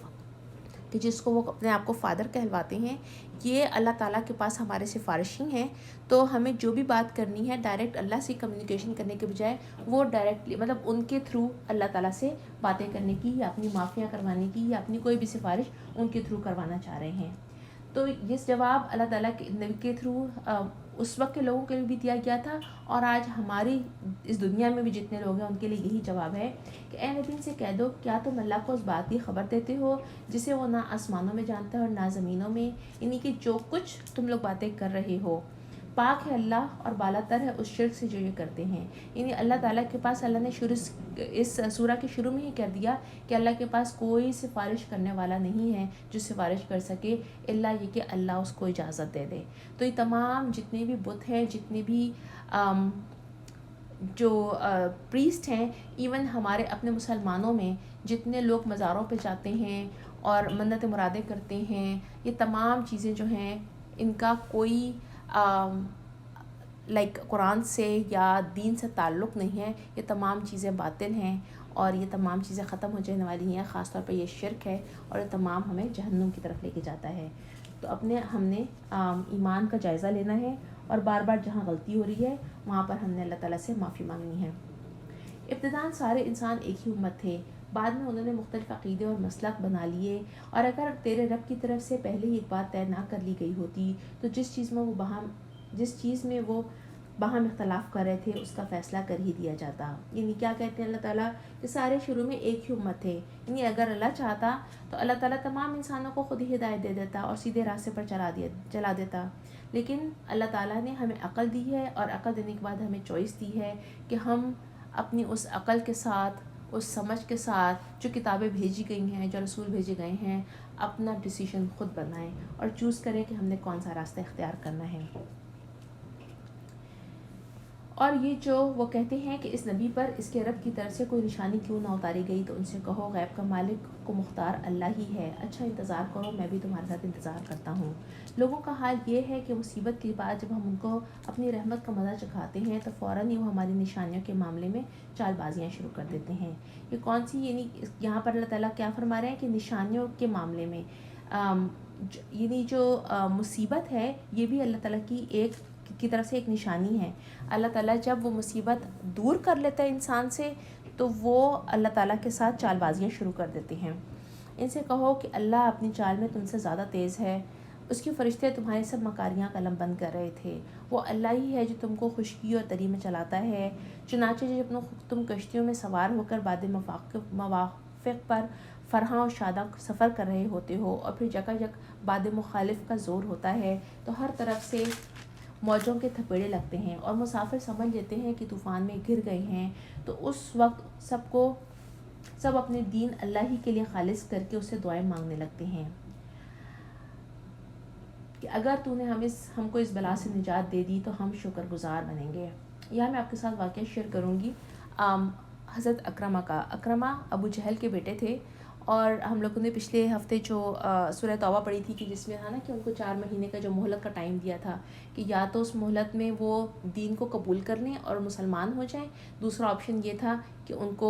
کہ جس کو وہ اپنے آپ کو فادر کہلواتے ہیں، یہ اللہ تعالیٰ کے پاس ہمارے سفارشی ہیں. تو ہمیں جو بھی بات کرنی ہے ڈائریکٹ اللہ سے کمیونیکیشن کرنے کے بجائے وہ ڈائریکٹلی مطلب ان کے تھرو اللہ تعالیٰ سے باتیں کرنے کی یا اپنی معافیاں کروانے کی یا اپنی کوئی بھی سفارش ان کے تھرو کروانا چاہ رہے ہیں. تو یہ جواب اللہ تعالیٰ کے نبی کے تھرو اس وقت کے لوگوں کے لیے بھی دیا گیا تھا، اور آج ہماری اس دنیا میں بھی جتنے لوگ ہیں ان کے لیے یہی جواب ہے کہ اے نبی سے کہہ دو، کیا تم اللہ کو اس بات کی خبر دیتے ہو جسے وہ نہ آسمانوں میں جانتا ہے اور نہ زمینوں میں، یعنی کہ جو کچھ تم لوگ باتیں کر رہے ہو پاک ہے اللہ اور بالا تر ہے اس شرک سے جو یہ کرتے ہیں. یعنی اللہ تعالیٰ کے پاس اللہ نے اس سورہ کے شروع میں ہی کہہ دیا کہ اللہ کے پاس کوئی سفارش کرنے والا نہیں ہے جو سفارش کر سکے الا یہ کہ اللہ اس کو اجازت دے دے. تو یہ تمام جتنے بھی بت ہیں، جتنے بھی جو پریسٹ ہیں، ایون ہمارے اپنے مسلمانوں میں جتنے لوگ مزاروں پہ جاتے ہیں اور منت مرادیں کرتے ہیں، یہ تمام چیزیں جو ہیں ان کا کوئی قرآن سے یا دین سے تعلق نہیں ہے. یہ تمام چیزیں باطل ہیں اور یہ تمام چیزیں ختم ہو جانے والی ہیں، خاص طور پہ یہ شرک ہے اور یہ تمام ہمیں جہنم کی طرف لے کے جاتا ہے. تو ہم نے ایمان کا جائزہ لینا ہے اور بار بار جہاں غلطی ہو رہی ہے وہاں پر ہم نے اللہ تعالیٰ سے معافی مانگنی ہے. ابتداً سارے انسان ایک ہی امت تھے، بعد میں انہوں نے مختلف عقیدے اور مسلک بنا لیے، اور اگر تیرے رب کی طرف سے پہلے ہی ایک بات طے نہ کر لی گئی ہوتی تو جس چیز میں وہ باہم اختلاف کر رہے تھے اس کا فیصلہ کر ہی دیا جاتا. یعنی کیا کہتے ہیں اللہ تعالیٰ کہ سارے شروع میں ایک ہی امت تھے. یعنی اگر اللہ چاہتا تو اللہ تعالیٰ تمام انسانوں کو خود ہی ہدایت دے دیتا اور سیدھے راستے پر چلا دیتا، لیکن اللہ تعالیٰ نے ہمیں عقل دی ہے، اور عقل دینے کے بعد ہمیں چوائس دی ہے کہ ہم اپنی اس عقل کے ساتھ، اس سمجھ کے ساتھ جو کتابیں بھیجی گئی ہیں، جو رسول بھیجے گئے ہیں، اپنا ڈیسیشن خود بنائیں اور چوز کریں کہ ہم نے کون سا راستہ اختیار کرنا ہے. اور یہ جو وہ کہتے ہیں کہ اس نبی پر اس کے رب کی طرف سے کوئی نشانی کیوں نہ اتاری گئی، تو ان سے کہو غیب کا مالک کو مختار اللہ ہی ہے، اچھا انتظار کرو، میں بھی تمہارے ساتھ انتظار کرتا ہوں. لوگوں کا حال یہ ہے کہ مصیبت کے بعد جب ہم ان کو اپنی رحمت کا مزہ چکھاتے ہیں تو فوراً ہی وہ ہماری نشانیوں کے معاملے میں چال بازیاں شروع کر دیتے ہیں. یہ کون سی، یعنی یہاں پر اللہ تعالیٰ کیا فرما رہے ہیں کہ نشانیوں کے معاملے میں یعنی جو مصیبت ہے یہ بھی اللہ تعالیٰ کی طرف سے ایک نشانی ہے. اللہ تعالیٰ جب وہ مصیبت دور کر لیتا ہے انسان سے تو وہ اللہ تعالیٰ کے ساتھ چال بازیاں شروع کر دیتے ہیں. ان سے کہو کہ اللہ اپنی چال میں تم سے زیادہ تیز ہے، اس کے فرشتے تمہاری سب مکاریاں قلم بند کر رہے تھے. وہ اللہ ہی ہے جو تم کو خشکی اور تری میں چلاتا ہے. چنانچہ جب تم کشتیوں میں سوار ہو کر بعد موافق پر فرحاں اور شاداں سفر کر رہے ہوتے ہو، اور پھر جگہ بعد مخالف کا زور ہوتا ہے تو ہر طرف سے موجوں کے تھپیڑے لگتے ہیں اور مسافر سمجھ لیتے ہیں کہ طوفان میں گر گئے ہیں، تو اس وقت سب اپنے دین اللہ ہی کے لیے خالص کر کے اس سے دعائیں مانگنے لگتے ہیں کہ اگر تو نے ہم کو اس بلا سے نجات دے دی تو ہم شکر گزار بنیں گے. یہاں میں آپ کے ساتھ واقعہ شیئر کروں گی حضرت اکرمہ کا. اکرمہ ابو جہل کے بیٹے تھے، اور ہم لوگوں نے پچھلے ہفتے جو سورہ توبہ پڑھی تھی کہ جس میں تھا نا کہ ان کو 4 مہینے کا جو مہلت کا ٹائم دیا تھا کہ یا تو اس مہلت میں وہ دین کو قبول کر لیں اور مسلمان ہو جائیں، دوسرا آپشن یہ تھا کہ ان کو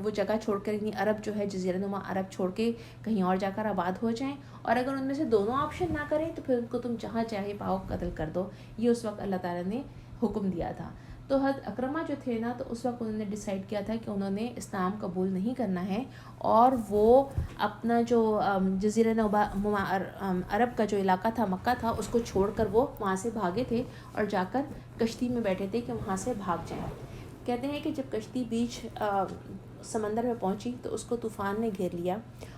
وہ جگہ چھوڑ کر، یعنی عرب جو ہے جزیرہ نما عرب چھوڑ کے کہیں اور جا کر آباد ہو جائیں، اور اگر ان میں سے دونوں آپشن نہ کریں تو پھر ان کو تم جہاں چاہے پاؤ قتل کر دو. یہ اس وقت اللہ تعالیٰ نے حکم دیا تھا. تو حضرت اکرمہ جو تھے نا، تو اس وقت انہوں نے ڈیسائیڈ کیا تھا کہ انہوں نے اسلام قبول نہیں کرنا ہے، اور وہ اپنا جو جزیرہ نما عرب کا جو علاقہ تھا، مکہ تھا، اس کو چھوڑ کر وہ وہاں سے بھاگے تھے اور جا کر کشتی میں بیٹھے تھے کہ وہاں سے بھاگ جائیں. کہتے ہیں کہ جب کشتی بیچ سمندر میں پہنچی تو اس کو طوفان نے گھیر لیا،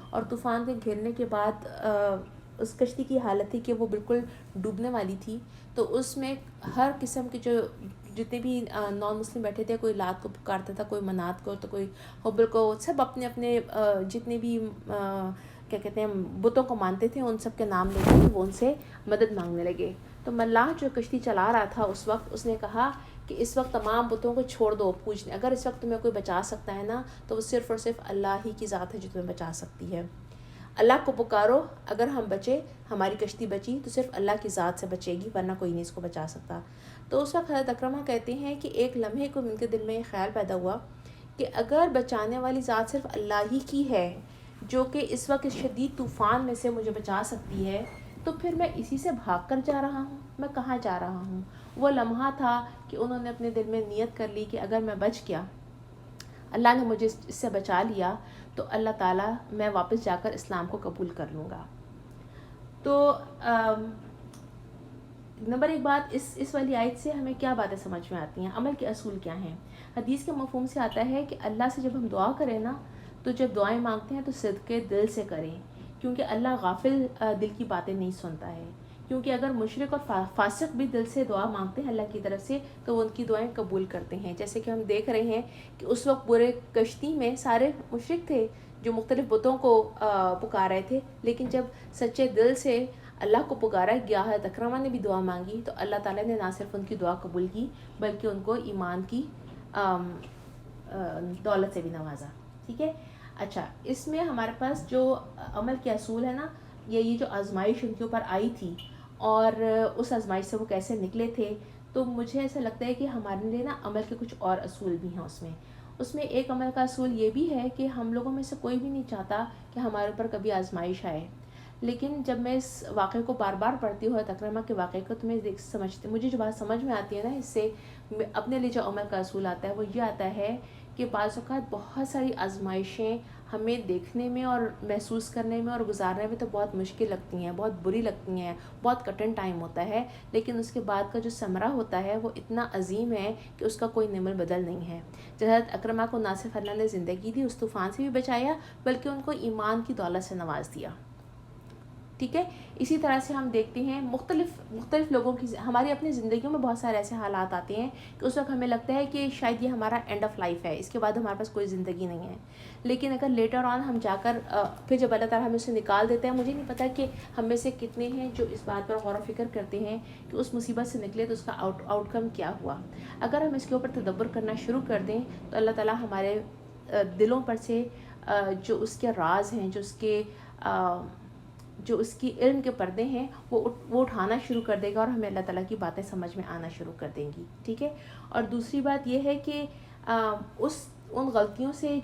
اور طوفان کے گھیرنے کے بعد اس کشتی کی حالت تھی کہ وہ بالکل ڈوبنے والی تھی. تو اس میں ہر قسم کے جتنے بھی نان مسلم بیٹھے تھے، کوئی لات کو پکارتا تھا، کوئی منات کو، تو کوئی حبل کو، سب اپنے اپنے جتنے بھی کیا کہتے ہیں بتوں کو مانتے تھے ان سب کے نام لے کے وہ ان سے مدد مانگنے لگے. تو ملاح جو کشتی چلا رہا تھا اس وقت، اس نے کہا کہ اس وقت تمام بتوں کو چھوڑ دو پوجنے، اگر اس وقت تمہیں کوئی بچا سکتا ہے نا تو وہ صرف اور صرف اللہ ہی کی ذات ہے جو تمہیں بچا سکتی ہے. اللہ کو پکارو، اگر ہم بچے، ہماری کشتی بچی تو صرف اللہ کی ذات سے بچے گی، ورنہ کوئی نہیں اس کو بچا سکتا. تو اس وقت حضرت اکرمہ کہتے ہیں کہ ایک لمحے کو ان کے دل میں یہ خیال پیدا ہوا کہ اگر بچانے والی ذات صرف اللہ ہی کی ہے جو کہ اس وقت شدید طوفان میں سے مجھے بچا سکتی ہے، تو پھر میں اسی سے بھاگ کر جا رہا ہوں، میں کہاں جا رہا ہوں. وہ لمحہ تھا کہ انہوں نے اپنے دل میں نیت کر لی کہ اگر میں بچ گیا، اللہ نے مجھے اس سے بچا لیا، تو اللہ تعالیٰ میں واپس جا کر اسلام کو قبول کر لوں گا. تو نمبر ایک بات اس والی آیت سے ہمیں کیا باتیں سمجھ میں آتی ہیں، عمل کے اصول کیا ہیں. حدیث کے مفہوم سے آتا ہے کہ اللہ سے جب ہم دعا کریں نا، تو جب دعائیں مانگتے ہیں تو صدقے دل سے کریں، کیونکہ اللہ غافل دل کی باتیں نہیں سنتا ہے. کیونکہ اگر مشرک اور فاسق بھی دل سے دعا مانگتے ہیں اللہ کی طرف سے تو وہ ان کی دعائیں قبول کرتے ہیں. جیسے کہ ہم دیکھ رہے ہیں کہ اس وقت پورے کشتی میں سارے مشرک تھے جو مختلف بتوں کو پکار رہے تھے، لیکن جب سچے دل سے اللہ کو پکارا گیا ہے، اکرمہ نے بھی دعا مانگی، تو اللہ تعالیٰ نے نہ صرف ان کی دعا قبول کی بلکہ ان کو ایمان کی دولت سے بھی نوازا. ٹھیک ہے. اچھا، اس میں ہمارے پاس جو عمل کے اصول ہے نا، یہ جو آزمائش ان کے اوپر آئی تھی اور اس آزمائش سے وہ کیسے نکلے تھے، تو مجھے ایسا لگتا ہے کہ ہمارے لیے نا عمل کے کچھ اور اصول بھی ہیں اس میں. اس میں ایک عمل کا اصول یہ بھی ہے کہ ہم لوگوں میں سے کوئی بھی نہیں چاہتا کہ ہمارے اوپر کبھی آزمائش آئے، لیکن جب میں اس واقعے کو بار بار پڑھتی ہوں اکرمہ کے واقعے کو، تو میں مجھے جو بات سمجھ میں آتی ہے نا، اس سے اپنے لیے جو عمل کا اصول آتا ہے وہ یہ آتا ہے کہ بعض اوقات بہت ساری آزمائشیں ہمیں دیکھنے میں اور محسوس کرنے میں اور گزارنے میں تو بہت مشکل لگتی ہیں، بہت بری لگتی ہیں، بہت کٹن ٹائم ہوتا ہے، لیکن اس کے بعد کا جو ثمرہ ہوتا ہے وہ اتنا عظیم ہے کہ اس کا کوئی نمل بدل نہیں ہے۔ حضرت اکرمہ کو نہ صرف اللہ نے زندگی دی، اس طوفان سے بھی بچایا، بلکہ ان کو ایمان کی دولت سے نواز دیا، ٹھیک ہے۔ اسی طرح سے ہم دیکھتے ہیں مختلف لوگوں کی، ہماری اپنی زندگیوں میں بہت سارے ایسے حالات آتے ہیں کہ اس وقت ہمیں لگتا ہے کہ شاید یہ ہمارا اینڈ آف لائف ہے، اس کے بعد ہمارے پاس کوئی زندگی نہیں ہے، لیکن اگر لیٹر آن ہم جا کر پھر جب اللہ تعالیٰ ہمیں اسے نکال دیتے ہیں، مجھے نہیں پتا کہ ہم میں سے کتنے ہیں جو اس بات پر غور و فکر کرتے ہیں کہ اس مصیبت سے نکلے تو اس کا آؤٹ کم کیا ہوا۔ اگر ہم اس کے اوپر تدبر کرنا شروع کر دیں تو اللہ تعالیٰ ہمارے دلوں پر سے جو اس کے راز ہیں، جو اس کی علم کے پردے ہیں، وہ اٹھانا شروع کر دے گا، اور ہمیں اللہ تعالیٰ کی باتیں سمجھ میں آنا شروع کر دیں گی، ٹھیک ہے۔ اور دوسری بات یہ ہے کہ ان غلطیوں سے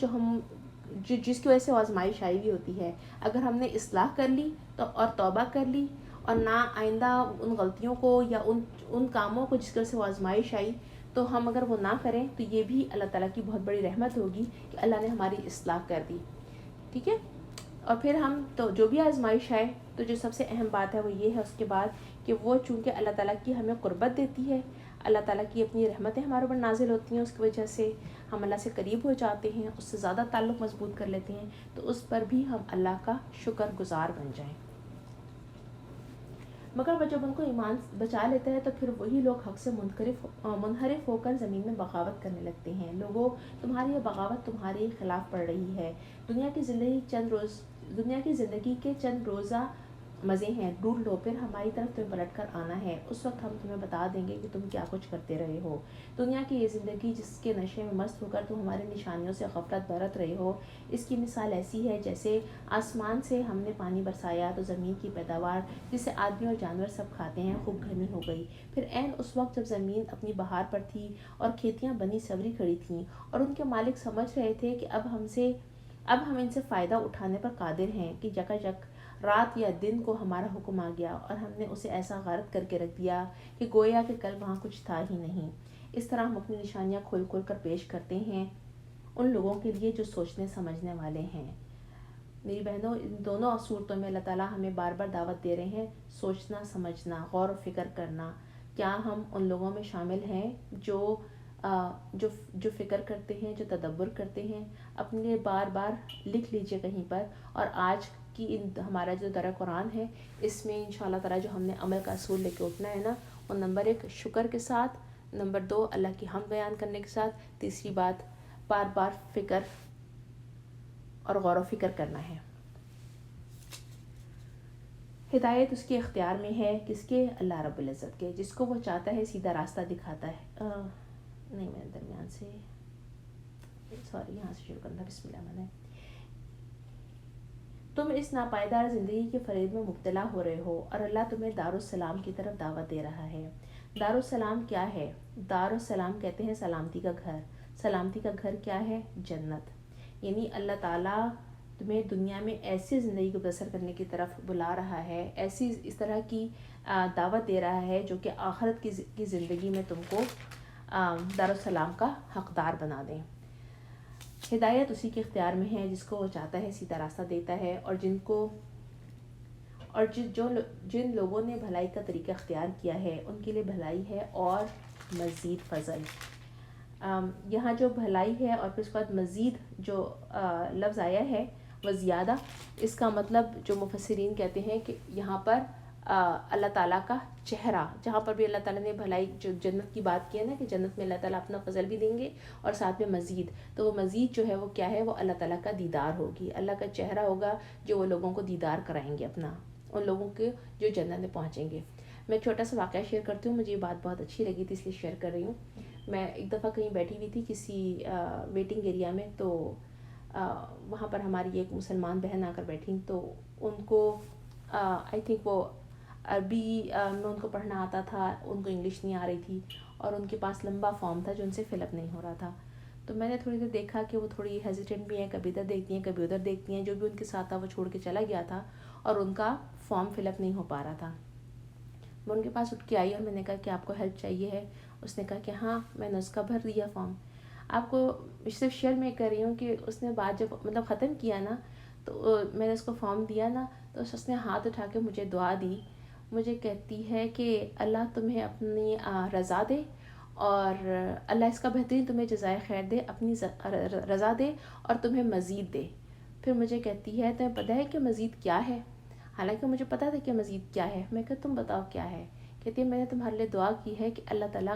جس کی وجہ سے آزمائش آئی ہوئی ہوتی ہے، اگر ہم نے اصلاح کر لی اور توبہ کر لی، اور نہ آئندہ ان غلطیوں کو یا ان کاموں کو جس کی وجہ سے وہ آزمائش آئی، تو ہم اگر وہ نہ کریں تو یہ بھی اللہ تعالیٰ کی بہت بڑی رحمت ہوگی کہ اللہ نے ہماری اصلاح کر دی، ٹھیک ہے۔ اور پھر ہم تو جو بھی آزمائش آئے تو جو سب سے اہم بات ہے وہ یہ ہے اس کے بعد کہ وہ چونکہ اللہ تعالیٰ کی ہمیں قربت دیتی ہے، اللہ تعالیٰ کی اپنی رحمتیں ہمارے اوپر نازل ہوتی ہیں، اس کی وجہ سے ہم اللہ سے قریب ہو جاتے ہیں، اس سے زیادہ تعلق مضبوط کر لیتے ہیں، تو اس پر بھی ہم اللہ کا شکر گزار بن جائیں۔ مگر جب ان کو ایمان بچا لیتا ہے تو پھر وہی لوگ حق سے منحرف ہو کر زمین میں بغاوت کرنے لگتے ہیں۔ لوگوں، تمہاری یہ بغاوت تمہارے خلاف پڑ رہی ہے، دنیا کی زندگی کے چند روزہ مزے ہیں، ڈھونڈ لو، پھر ہماری طرف تمہیں پلٹ کر آنا ہے، اس وقت ہم تمہیں بتا دیں گے کہ تم کیا کچھ کرتے رہے ہو۔ دنیا کی یہ زندگی جس کے نشے میں مست ہو کر تم ہماری نشانیوں سے غفلت برت رہے ہو، اس کی مثال ایسی ہے جیسے آسمان سے ہم نے پانی برسایا تو زمین کی پیداوار جسے آدمی اور جانور سب کھاتے ہیں خوب گھنی ہو گئی، پھر عین اس وقت جب زمین اپنی بہار پر تھی اور کھیتیاں بنی سوری کھڑی تھیں اور ان کے مالک سمجھ رہے تھے کہ اب ہم ان سے فائدہ اٹھانے پر قادر ہیں، کہ یکایک رات یا دن کو ہمارا حکم آ گیا اور ہم نے اسے ایسا غارت کر کے رکھ دیا کہ گویا کہ کل وہاں کچھ تھا ہی نہیں۔ اس طرح ہم اپنی نشانیاں کھول کھول کر پیش کرتے ہیں ان لوگوں کے لیے جو سوچنے سمجھنے والے ہیں۔ میری بہنوں، ان دونوں صورتوں میں اللہ تعالیٰ ہمیں بار بار دعوت دے رہے ہیں، سوچنا سمجھنا، غور و فکر کرنا۔ کیا ہم ان لوگوں میں شامل ہیں جو فکر کرتے ہیں، جو تدبر کرتے ہیں؟ اپنے لیے بار بار لکھ لیجئے کہیں پر، اور آج کی ہمارا جو درہ قرآن ہے اس میں انشاءاللہ تعالیٰ جو ہم نے عمل کا اصول لے کے اٹھنا ہے نا، وہ نمبر 1 شکر کے ساتھ، نمبر 2 اللہ کی حمد بیان کرنے کے ساتھ، تیسری بات بار بار فکر اور غور و فکر کرنا ہے۔ ہدایت اس کے اختیار میں ہے، کس کے؟ اللہ رب العزت کے، جس کو وہ چاہتا ہے سیدھا راستہ دکھاتا ہے۔ نہیں، میں درمیان سے یہاں سے شروع کرنا، بسم اللہ الرحمن الرحیم۔ تم اس ناپائیدار زندگی کے فریب میں مبتلا ہو رہے ہو اور اللہ تمہیں دارالسلام کی طرف دعوت دے رہا ہے۔ دارالسلام کیا ہے؟ دارالسلام کہتے ہیں سلامتی کا گھر۔ سلامتی کا گھر کیا ہے؟ جنت۔ یعنی اللہ تعالیٰ تمہیں دنیا میں ایسی زندگی کو بسر کرنے کی طرف بلا رہا ہے، اس طرح کی دعوت دے رہا ہے جو کہ آخرت کی زندگی میں تم کو دارالسلام کا حقدار بنا دیں۔ ہدایت اسی کے اختیار میں ہے، جس کو وہ چاہتا ہے سیدھا راستہ دیتا ہے، اور جن لوگوں نے بھلائی کا طریقہ اختیار کیا ہے ان کے لیے بھلائی ہے اور مزید فضل۔ یہاں جو بھلائی ہے اور پھر اس کے بعد مزید جو لفظ آیا ہے وہ زیادہ، اس کا مطلب جو مفسرین کہتے ہیں کہ یہاں پر اللہ تعالیٰ کا چہرہ، جہاں پر بھی اللہ تعالیٰ نے بھلائی جو جنت کی بات کی ہے نا، کہ جنت میں اللہ تعالیٰ اپنا فضل بھی دیں گے اور ساتھ میں مزید، تو وہ مزید جو ہے وہ کیا ہے؟ وہ اللہ تعالیٰ کا دیدار ہوگی، اللہ کا چہرہ ہوگا جو وہ لوگوں کو دیدار کرائیں گے اپنا، ان لوگوں کے جو جنت میں پہنچیں گے۔ میں ایک چھوٹا سا واقعہ شیئر کرتی ہوں، مجھے یہ بات بہت اچھی لگی تھی اس لیے شیئر کر رہی ہوں۔ میں ایک دفعہ کہیں بیٹھی ہوئی تھی کسی ویٹنگ ایریا میں، تو وہاں پر ہماری ایک مسلمان بہن آ کر بیٹھیں، تو ان کو آئی تھنک وہ عربی میں ان کو پڑھنا آتا تھا، ان کو انگلش نہیں آ رہی تھی، اور ان کے پاس لمبا فارم تھا جو ان سے فل اپ نہیں ہو رہا تھا۔ تو میں نے تھوڑی دیر دیکھا کہ وہ تھوڑی ہیزیٹنٹ بھی ہیں، کبھی ادھر دیکھتی ہیں کبھی ادھر دیکھتی ہیں. جو بھی ان کے ساتھ تھا وہ چھوڑ کے چلا گیا تھا اور ان کا فارم فل اپ نہیں ہو پا رہا تھا. میں ان کے پاس اٹھ کے آئی اور میں نے کہا کہ آپ کو ہیلپ چاہیے ہے؟ اس نے کہا کہ ہاں میں نے اس کا بھر دیا فارم. آپ کو صرف شیئر میں کر رہی ہوں کہ اس نے بات جب مطلب ختم کیا نا تو میں نے اس کو فارم دیا نا تو اس نے ہاتھ اٹھا کے مجھے دعا دی. مجھے کہتی ہے کہ اللہ تمہیں اپنی رضا دے اور اللہ اس کا بہترین تمہیں جزائے خیر دے، اپنی رضا دے اور تمہیں مزید دے. پھر مجھے کہتی ہے تمہیں پتہ ہے کہ مزید کیا ہے؟ حالانکہ مجھے پتا تھا کہ مزید کیا ہے. میں کہا تم بتاؤ کیا ہے؟ کہتی ہے میں نے تمہارے لیے دعا کی ہے کہ اللہ تعالیٰ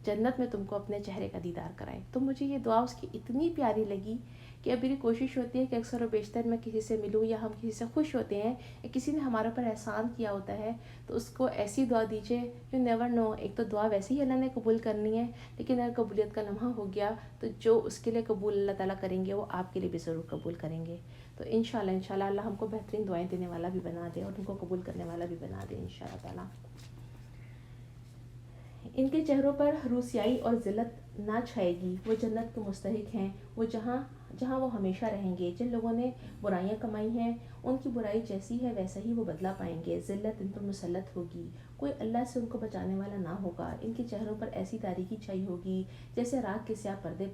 جنت میں تم کو اپنے چہرے کا دیدار کرائے. تو مجھے یہ دعا اس کی اتنی پیاری لگی کہ اب میری کوشش ہوتی ہے کہ اکثر و بیشتر میں کسی سے ملوں یا ہم کسی سے خوش ہوتے ہیں یا کسی نے ہمارے اوپر احسان کیا ہوتا ہے تو اس کو ایسی دعا دیجیے. یو نیور نو، ایک تو دعا ویسے ہی اللہ نے قبول کرنی ہے، لیکن اگر قبولیت کا لمحہ ہو گیا تو جو اس کے لیے قبول اللہ تعالیٰ کریں گے وہ آپ کے لیے بھی ضرور قبول کریں گے. تو انشاءاللہ اللہ ہم کو بہترین دعائیں دینے والا بھی بنا دے اور ان کو قبول کرنے والا بھی بنا دے انشاءاللہ تعالیٰ. ان کے چہروں پر روسیائی اور ذلت نہ چھائے گی، وہ جنت کے مستحق ہیں، وہ جہاں وہ ہمیشہ رہیں گے. جن لوگوں نے برائیاں کمائی ہیں ان کی برائی جیسی ہے ویسا ہی وہ بدلہ پائیں گے. ذلت ان پر مسلط ہوگی، کوئی اللہ سے ان کو بچانے والا نہ ہوگا. ان کے چہروں پر ایسی تاریکی چھائی ہوگی جیسے رات کے سیاہ پردے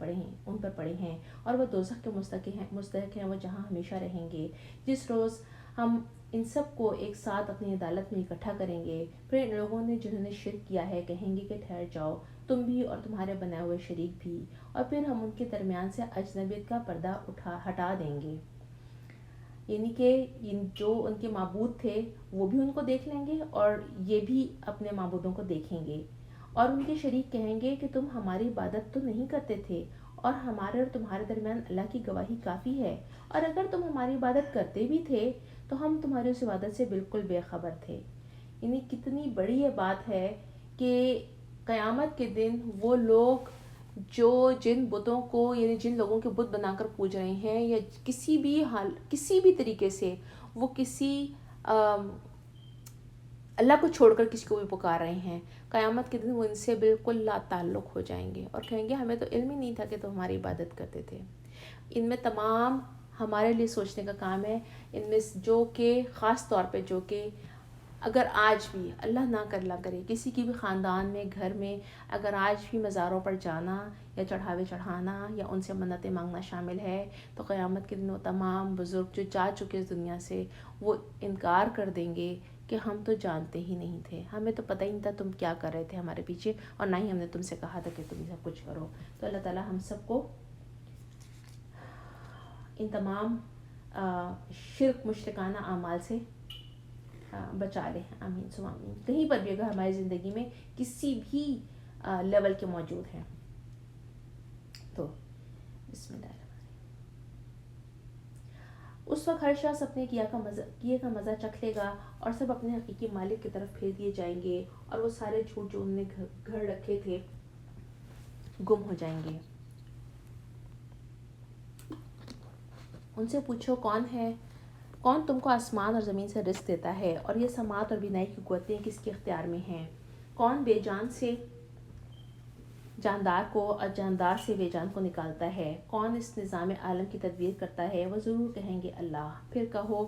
ان پر پڑے ہیں، اور وہ دوزخ کے مستحق ہیں، وہ جہاں ہمیشہ رہیں گے. جس روز ہم ان سب کو ایک ساتھ اپنی عدالت میں اکٹھا کریں گے، پھر ان لوگوں نے جنہوں نے شرک کیا ہے کہیں گے کہ ٹھہر جاؤ تم بھی اور تمہارے بنائے ہوئے شریک بھی، اور پھر ہم ان کے درمیان سے اجنبیت کا پردہ ہٹا دیں گے. یعنی کہ جو ان کے معبود تھے وہ بھی ان کو دیکھ لیں گے اور یہ بھی اپنے معبودوں کو دیکھیں گے، اور ان کے شریک کہیں گے کہ تم ہماری عبادت تو نہیں کرتے تھے اور ہمارے اور تمہارے درمیان اللہ کی گواہی کافی ہے، اور اگر تم ہماری عبادت کرتے بھی تھے تو ہم تمہاری اس عبادت سے بالکل بے خبر تھے. یعنی کتنی بڑی یہ بات ہے کہ قیامت کے دن وہ لوگ جو جن بتوں کو یعنی جن لوگوں کے بت بنا کر پوج رہے ہیں یا کسی بھی طریقے سے وہ کسی اللہ کو چھوڑ کر کسی کو بھی پکار رہے ہیں، قیامت کے دن وہ ان سے بالکل لا تعلق ہو جائیں گے اور کہیں گے ہمیں تو علم ہی نہیں تھا کہ تو ہماری عبادت کرتے تھے. ان میں تمام ہمارے لیے سوچنے کا کام ہے. ان میں جو کہ خاص طور پہ جو کہ اگر آج بھی اللہ نہ کرے کسی کی بھی خاندان میں گھر میں اگر آج بھی مزاروں پر جانا یا چڑھاوے چڑھانا یا ان سے منتیں مانگنا شامل ہے تو قیامت کے دن وہ تمام بزرگ جو جا چکے اس دنیا سے وہ انکار کر دیں گے کہ ہم تو جانتے ہی نہیں تھے، ہمیں تو پتہ ہی نہیں تھا تم کیا کر رہے تھے ہمارے پیچھے، اور نہ ہی ہم نے تم سے کہا تھا کہ تم سب کچھ کرو. تو اللہ تعالیٰ ہم سب کو ان تمام شرک مشرکانہ اعمال سے بچا لے. آمین ثم آمین. کہیں پر بھی اگر ہماری زندگی میں کسی بھی لیول کے موجود ہیں تو بسم اللہ الرحمن الرحیم. اس وقت ہر شخص اپنے کیے کا مزہ چکھ لے گا اور سب اپنے حقیقی مالک کی طرف پھیر دیے جائیں گے، اور وہ سارے جھوٹ جو انہوں نے گھر رکھے تھے گم ہو جائیں گے. ان سے پوچھو کون تم کو آسمان اور زمین سے رزق دیتا ہے، اور یہ سماعت اور بینائی کی قوتیں کس کے اختیار میں ہیں؟ کون بے جان سے جاندار کو اور جاندار سے بے جان کو نکالتا ہے؟ کون اس نظام عالم کی تدبیر کرتا ہے؟ وہ ضرور کہیں گے اللہ. پھر کہو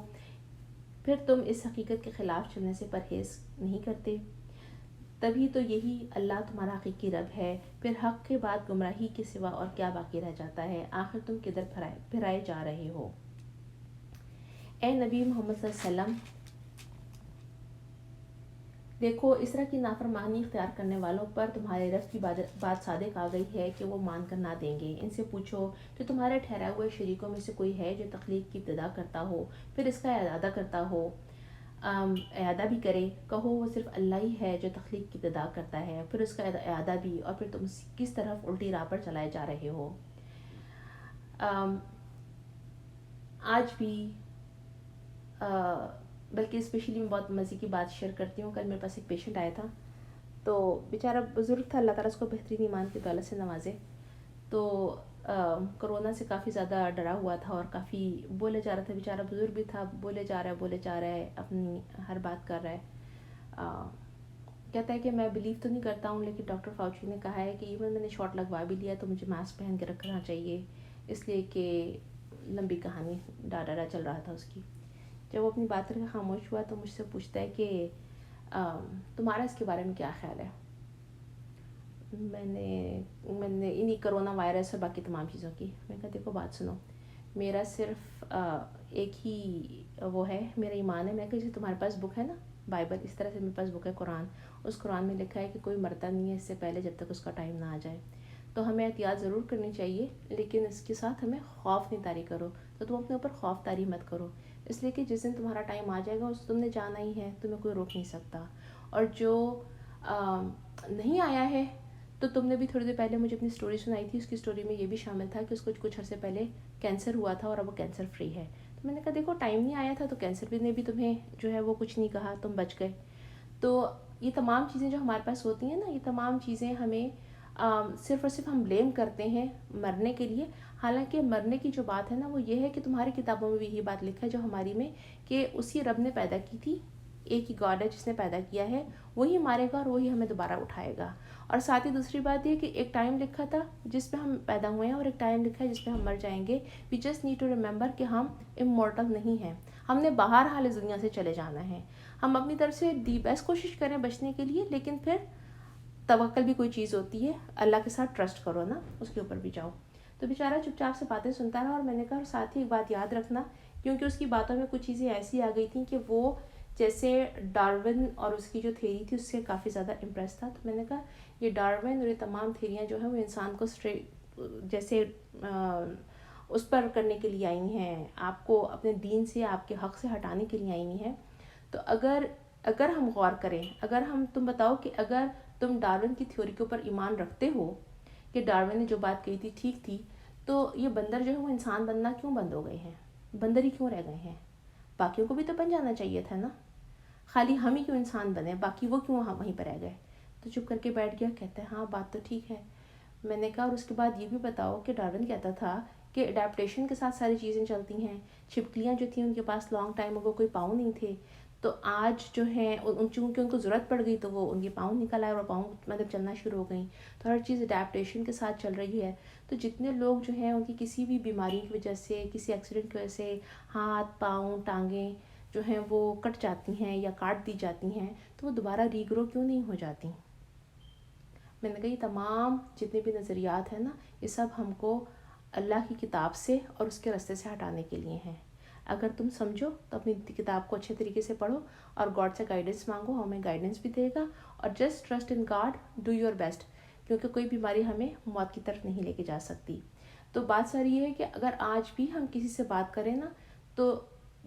پھر تم اس حقیقت کے خلاف چلنے سے پرہیز نہیں کرتے؟ تبھی تو یہی اللہ تمہارا حقیقی رب ہے. پھر حق کے بعد گمراہی کے سوا اور کیا باقی رہ جاتا ہے؟ آخر تم کدھر پھرائے جا رہے ہو؟ اے نبی محمد صلی اللہ علیہ وسلم، دیکھو اس طرح کی نافرمانی اختیار کرنے والوں پر تمہارے رب کی بات صادق آ گئی ہے کہ وہ مان کر نہ دیں گے. ان سے پوچھو کہ تمہارے ٹھہرائے ہوئے شریکوں میں سے کوئی ہے جو تخلیق کی ابتدا کرتا ہو پھر اس کا اعادہ کرتا ہو، اعادہ بھی کرے؟ کہو وہ صرف اللہ ہی ہے جو تخلیق کی ابتدا کرتا ہے پھر اس کا اعادہ بھی، اور پھر تم کس طرف الٹی راہ پر چلائے جا رہے ہو. آج بھی بلکہ اسپیشلی میں بہت مزے کی بات شیئر کرتی ہوں. کل میرے پاس ایک پیشنٹ آیا تھا تو بیچارہ بزرگ تھا، اللہ تعالیٰ اس کو بہترین ایمان کی دولت سے نوازے. تو کرونا سے کافی زیادہ ڈرا ہوا تھا اور کافی بولے جا رہا تھا. بیچارہ بزرگ بھی تھا، بولے جا رہا ہے اپنی ہر بات کر رہا ہے. کہتا ہے کہ میں بلیو تو نہیں کرتا ہوں، لیکن ڈاکٹر فاؤچی نے کہا ہے کہ ایون میں نے شاٹ لگوا بھی لیا تو مجھے ماسک پہن کے رکھنا چاہیے، اس لیے کہ لمبی کہانی ڈاڈا چل رہا تھا اس کی۔ جب وہ اپنی بات کر کے خاموش ہوا تو مجھ سے پوچھتا ہے کہ تمہارا اس کے بارے میں کیا خیال ہے؟ میں نے انہی کرونا وائرس اور باقی تمام چیزوں کی میں کہا دیکھو بات سنو، میرا صرف ایک ہی وہ ہے، میرا ایمان ہے۔ میں کہ جیسے تمہارے پاس بک ہے نا بائبل، اس طرح سے میرے پاس بک ہے قرآن، اس قرآن میں لکھا ہے کہ کوئی مرتا نہیں ہے اس سے پہلے جب تک اس کا ٹائم نہ آ جائے۔ تو ہمیں احتیاط ضرور کرنی چاہیے، لیکن اس کے ساتھ ہمیں خوف نہیں طاری کرو، تو تم اپنے اوپر خوف طاری مت کرو، اس لیے کہ جس دن تمہارا ٹائم آ جائے گا اس تم نے جانا ہی ہے، تمہیں کوئی روک نہیں سکتا۔ اور جو نہیں آیا ہے، تو تم نے بھی تھوڑی دیر پہلے مجھے اپنی سٹوری سنائی تھی، اس کی سٹوری میں یہ بھی شامل تھا کہ اس کو کچھ عرصے پہلے کینسر ہوا تھا اور اب وہ کینسر فری ہے۔ تو میں نے کہا دیکھو ٹائم نہیں آیا تھا تو کینسر بھی نے بھی تمہیں جو ہے وہ کچھ نہیں کہا، تم بچ گئے۔ تو یہ تمام چیزیں جو ہمارے پاس ہوتی ہیں نا، یہ تمام چیزیں ہمیں صرف اور صرف ہم بلیم کرتے ہیں مرنے کے لیے، حالانکہ مرنے کی جو بات ہے نا وہ یہ ہے کہ تمہاری کتابوں میں بھی یہی بات لکھا ہے جو ہماری میں، کہ اسی رب نے پیدا کی تھی، ایک ہی گاڈ ہے جس نے پیدا کیا ہے، وہی مارے گا اور وہی ہمیں دوبارہ اٹھائے گا۔ اور ساتھ ہی دوسری بات یہ کہ ایک ٹائم لکھا تھا جس پہ ہم پیدا ہوئے ہیں اور ایک ٹائم لکھا ہے جس پہ ہم مر جائیں گے۔ We just need to remember کہ ہم امورٹل نہیں ہیں، ہم نے بہرحال اس دنیا سے چلے جانا ہے۔ ہم اپنی طرف سے دی بیسٹ کوشش کریں بچنے کے لیے، لیکن پھر توکل بھی کوئی چیز ہوتی ہے، اللہ کے ساتھ ٹرسٹ کرو نا، اس کے اوپر بھی جاؤ۔ تو بیچارہ چپ چاپ سے باتیں سنتا رہا، اور میں نے کہا اور ساتھ ہی ایک بات یاد رکھنا، کیونکہ اس کی باتوں میں کچھ چیزیں ایسی آ گئی تھیں کہ وہ جیسے ڈارون اور اس کی جو تھیری تھی اس سے کافی زیادہ امپریس تھا۔ تو میں نے کہا یہ ڈارون اور یہ تمام تھیریاں جو ہیں وہ انسان کو جیسے اس پر کرنے کے لیے آئی ہیں، آپ کو اپنے دین سے، آپ کے حق سے ہٹانے کے لیے آئی ہیں۔ تو اگر ہم غور کریں، تم بتاؤ کہ اگر تم ڈارون کی تھیوری کے اوپر ایمان رکھتے ہو کہ ڈارون نے جو بات کہی تھی ٹھیک تھی، تو یہ بندر جو ہے وہ انسان بننا کیوں بند ہو گئے ہیں؟ بندر ہی کیوں رہ گئے ہیں؟ باقیوں کو بھی تو بن جانا چاہیے تھا نا، خالی ہم ہی کیوں انسان بنے، باقی وہ کیوں وہیں پہ رہ گئے؟ تو چپ کر کے بیٹھ گیا، کہتا ہے ہاں بات تو ٹھیک ہے۔ میں نے کہا اور اس کے بعد یہ بھی بتاؤ کہ ڈارون کہتا تھا کہ اڈیپٹیشن کے ساتھ ساری چیزیں چلتی ہیں، چھپکلیاں جو تھیں ان کے پاس لانگ ٹائم اگو کوئی پاؤں نہیں تھے، تو آج جو ہیں چونکہ ان کو ضرورت پڑ گئی تو وہ ان کے پاؤں نکل آئے اور پاؤں مطلب چلنا شروع ہو گئیں، تو ہر چیز اڈیپٹیشن کے ساتھ چل رہی ہے۔ تو جتنے لوگ جو ہیں ان کی کسی بھی بیماری کی وجہ سے، کسی ایکسیڈنٹ کی وجہ سے ہاتھ پاؤں ٹانگیں جو ہیں وہ کٹ جاتی ہیں یا کاٹ دی جاتی ہیں، تو وہ دوبارہ ریگرو کیوں نہیں ہو جاتی؟ میں نے کہا یہ تمام جتنے بھی نظریات ہیں نا، یہ سب ہم کو اللہ کی کتاب سے اور اس کے راستے سے ہٹانے کے لیے ہیں۔ اگر تم سمجھو تو اپنی کتاب کو اچھے طریقے سے پڑھو اور گاڈ سے گائیڈنس مانگو، ہمیں گائیڈنس بھی دے گا، اور just trust in God, do your best, کیونکہ کوئی بیماری ہمیں موت کی طرف نہیں لے کے جا سکتی۔ تو بات ساری یہ ہے کہ اگر آج بھی ہم کسی سے بات کریں نا، تو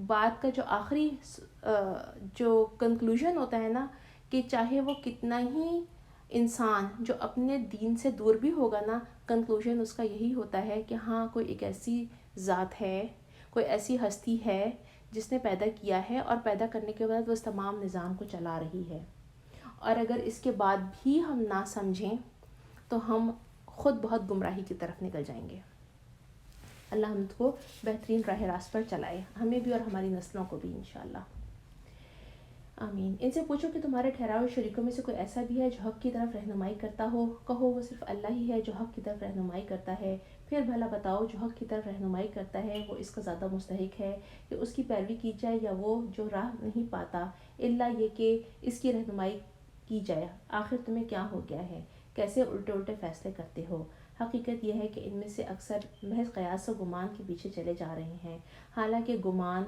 بات کا جو آخری جو کنکلوژن ہوتا ہے نا، کہ چاہے وہ کتنا ہی انسان جو اپنے دین سے دور بھی ہوگا نا، کنکلوژن اس کا یہی ہوتا ہے کہ ہاں کوئی ایک ایسی ذات ہے، کوئی ایسی ہستی ہے جس نے پیدا کیا ہے، اور پیدا کرنے کے بعد وہ اس تمام نظام کو چلا رہی ہے، اور اگر اس کے بعد بھی ہم نہ سمجھیں تو ہم خود بہت گمراہی کی طرف نکل جائیں گے۔ اللہ ہم کو بہترین راہ راست پر چلائے، ہمیں بھی اور ہماری نسلوں کو بھی انشاءاللہ، آمین۔ ان سے پوچھو کہ تمہارے ٹھہرائے ہوئے شریکوں میں سے کوئی ایسا بھی ہے جو حق کی طرف رہنمائی کرتا ہو؟ کہو وہ صرف اللہ ہی ہے جو حق کی طرف رہنمائی کرتا ہے۔ پھر بھلا بتاؤ جو حق کی طرف رہنمائی کرتا ہے وہ اس کا زیادہ مستحق ہے کہ اس کی پیروی کی جائے، یا وہ جو راہ نہیں پاتا الا یہ کہ اس کی رہنمائی کی جائے؟ آخر تمہیں کیا ہو گیا ہے؟ کیسے الٹے الٹے فیصلے کرتے ہو؟ حقیقت یہ ہے کہ ان میں سے اکثر محض قیاس و گمان کے پیچھے چلے جا رہے ہیں، حالانکہ گمان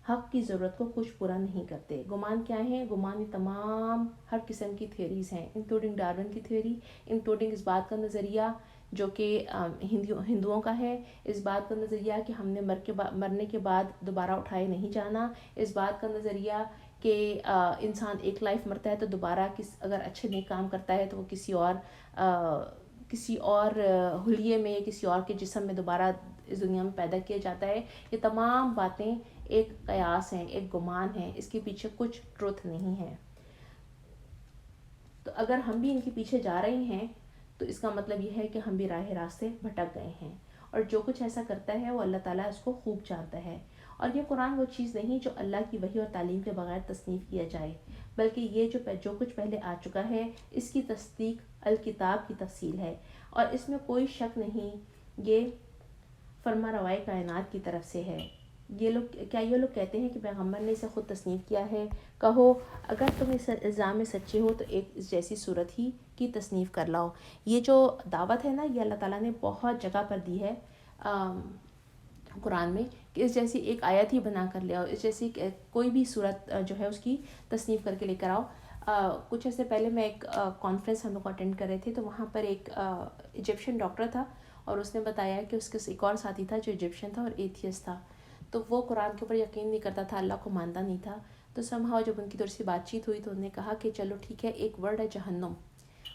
حق کی ضرورت کو کچھ پورا نہیں کرتے۔ گمان کیا ہے؟ گمان یہ تمام ہر قسم کی تھیوریز ہیں، انکلوڈنگ ڈارون کی تھیوری، انکلوڈنگ اس بات کا نظریہ جو کہ ہندوؤں کا ہے، اس بات کا نظریہ کہ ہم نے مرنے کے بعد دوبارہ اٹھائے نہیں جانا، اس بات کا نظریہ کہ انسان ایک لائف مرتا ہے تو دوبارہ اگر اچھے نیک کام کرتا ہے تو وہ کسی اور حلیے میں، کسی اور کے جسم میں دوبارہ اس دنیا میں پیدا کیا جاتا ہے۔ یہ تمام باتیں ایک قیاس ہیں، ایک گمان ہے، اس کے پیچھے کچھ ٹروتھ نہیں ہے۔ تو اگر ہم بھی ان کے پیچھے جا رہے ہیں تو اس کا مطلب یہ ہے کہ ہم بھی راہ راست سے بھٹک گئے ہیں، اور جو کچھ ایسا کرتا ہے وہ اللہ تعالیٰ اس کو خوب جانتا ہے، اور یہ قرآن وہ چیز نہیں جو اللہ کی وحی اور تعلیم کے بغیر تصنیف کیا جائے، بلکہ یہ جو کچھ پہلے آ چکا ہے اس کی تصدیق الکتاب کی تفصیل ہے، اور اس میں کوئی شک نہیں یہ فرما روائے کائنات کی طرف سے ہے۔ یہ لوگ کہتے ہیں کہ پیغمبر نے اسے خود تصنیف کیا ہے؟ کہو اگر تم اس الزام میں سچے ہو تو ایک اس جیسی صورت ہی کی تصنیف کر لاؤ۔ یہ جو دعوت ہے نا، یہ اللہ تعالیٰ نے بہت جگہ پر دی ہے قرآن میں، کہ اس جیسی ایک آیت ہی بنا کر لے آؤ، اس جیسی کوئی بھی صورت جو ہے اس کی تصنیف کر کے لے کر آؤ۔ کچھ عرصے پہلے میں ایک کانفرنس ہم لوگ اٹینڈ کر رہے تھے، تو وہاں پر ایک ایجپشین ڈاکٹر تھا، اور اس نے بتایا کہ اس کے ایک اور ساتھی تھا جو ایجپشین تھا اور ایتھیسٹ تھا، تو وہ قرآن کے اوپر یقین نہیں کرتا تھا، اللہ کو مانتا نہیں تھا۔ تو سمہاؤ جب ان کی تھوڑی سی بات چیت ہوئی تو انہوں نے کہا کہ چلو ٹھیک ہے، ایک ورڈ ہے جہنم،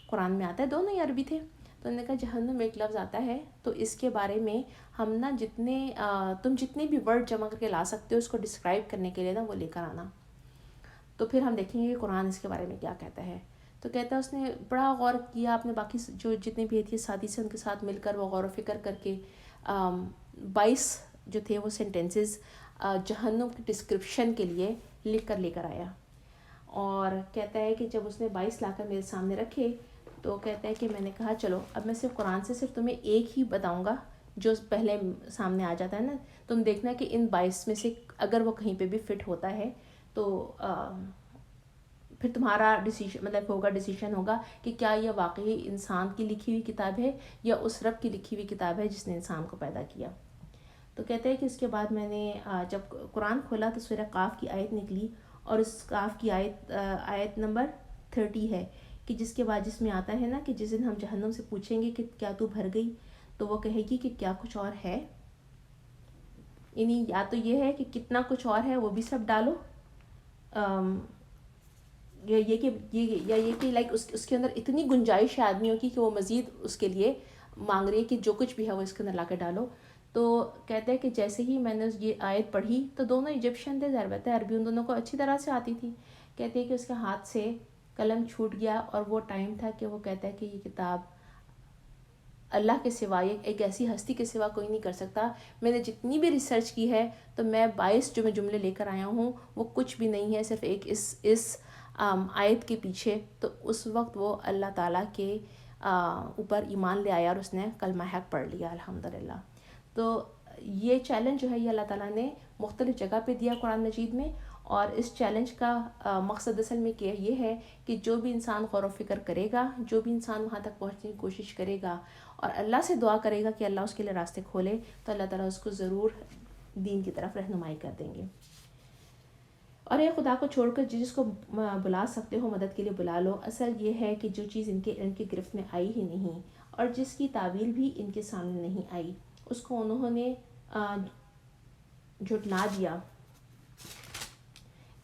قرآن میں آتا ہے، دونوں ہی عربی تھے، تو انہوں نے کہا جہنم ایک لفظ آتا ہے، تو اس کے بارے میں ہم نا تم جتنے بھی ورڈ جمع کر کے لا سکتے ہو اس کو ڈسکرائب کرنے کے لیے نا وہ لے کر آنا، تو پھر ہم دیکھیں گے کہ قرآن اس کے بارے میں کیا کہتا ہے۔ تو کہتا ہے اس نے بڑا غور کیا، اپنے باقی جو جتنے بھی تھے ساتھی سے ان کے ساتھ مل کر وہ غور و فکر کر کے 22 جو تھے وہ سینٹینسز جہنم کی ڈسکرپشن کے لیے لکھ کر لے کر آیا، اور کہتا ہے کہ جب اس نے 22 لا کر میرے سامنے رکھے تو کہتا ہے کہ میں نے کہا چلو اب میں صرف قرآن سے صرف تمہیں ایک ہی بتاؤں گا جو پہلے سامنے آ جاتا ہے نا، تم دیکھنا کہ ان 22 میں سے اگر وہ کہیں پہ بھی فٹ ہوتا ہے تو پھر تمہارا ڈیسیشن ہوگا کہ کیا یہ واقعی انسان کی لکھی ہوئی کتاب ہے یا اس رب کی لکھی ہوئی کتاب ہے جس نے انسان کو پیدا کیا۔ تو کہتے ہیں کہ اس کے بعد میں نے جب قرآن کھولا تو سورہ قاف کی آیت نکلی، اور اس قاف کی آیت نمبر 30 ہے، کہ جس کے بعد جس میں آتا ہے نا کہ جس دن ہم جہنم سے پوچھیں گے کہ کیا تو بھر گئی، تو وہ کہے گی کہ کیا کچھ اور ہے، یعنی یا تو یہ ہے کہ کتنا کچھ اور ہے وہ بھی سب ڈالو، یا یہ کہ لائک اس کے اندر اتنی گنجائش ہے آدمیوں کی کہ وہ مزید اس کے لیے مانگ رہی ہے کہ جو کچھ بھی ہے وہ اس کے اندر لا کے ڈالو۔ تو کہتے ہیں کہ جیسے ہی میں نے یہ آیت پڑھی تو دونوں ایجپشین تھے، ظاہر بات ہے عربی ان دونوں کو اچھی طرح سے آتی تھی، کہتے ہیں کہ اس کے ہاتھ سے قلم چھوٹ گیا، اور وہ ٹائم تھا کہ وہ کہتا ہے کہ یہ کتاب اللہ کے سوا، ایک ایسی ہستی کے سوا کوئی نہیں کر سکتا، میں نے جتنی بھی ریسرچ کی ہے تو میں 22 جو میں جملے لے کر آیا ہوں وہ کچھ بھی نہیں ہے، صرف ایک اس آیت کے پیچھے۔ تو اس وقت وہ اللہ تعالیٰ کے اوپر ایمان لے آیا اور اس نے کلمہ حق پڑھ لیا الحمدللہ۔ تو یہ چیلنج جو ہے یہ اللہ تعالیٰ نے مختلف جگہ پہ دیا قرآن مجید میں، اور اس چیلنج کا مقصد اصل میں یہ ہے کہ جو بھی انسان غور و فکر کرے گا، جو بھی انسان وہاں تک پہنچنے کی کوشش کرے گا اور اللہ سے دعا کرے گا کہ اللہ اس کے لیے راستے کھولے، تو اللہ تعالیٰ اس کو ضرور دین کی طرف رہنمائی کر دیں گے۔ اور یہ خدا کو چھوڑ کر جس کو بلا سکتے ہو مدد کے لیے بلا لو۔ اصل یہ ہے کہ جو چیز ان کے علم کی گرفت میں آئی ہی نہیں اور جس کی تعویل بھی ان کے سامنے نہیں آئی، اس کو انہوں نے جھٹلا دیا۔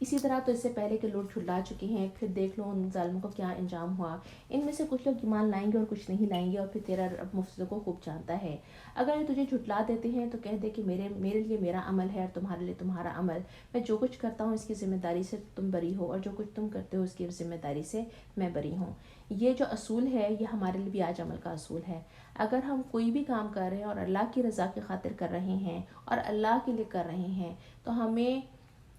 اسی طرح تو اس سے پہلے کے لوگ جھٹلا چکے ہیں، پھر دیکھ لو ان ظالموں کو کیا انجام ہوا۔ ان میں سے کچھ لوگ ایمان لائیں گے اور کچھ نہیں لائیں گے، اور پھر تیرا رب مفسدوں کو خوب جانتا ہے۔ اگر یہ تجھے جھٹلا دیتے ہیں تو کہہ دے کہ میرے لیے میرا عمل ہے اور تمہارے لیے تمہارا عمل، میں جو کچھ کرتا ہوں اس کی ذمہ داری سے تم بری ہو، اور جو کچھ تم کرتے ہو اس کی ذمہ داری سے میں بری ہوں۔ یہ جو اصول ہے یہ ہمارے لیے بھی آج عمل کا اصول ہے۔ اگر ہم کوئی بھی کام کر رہے ہیں اور اللہ کی رضا کی خاطر کر رہے ہیں اور اللہ کے لیے کر رہے ہیں، تو ہمیں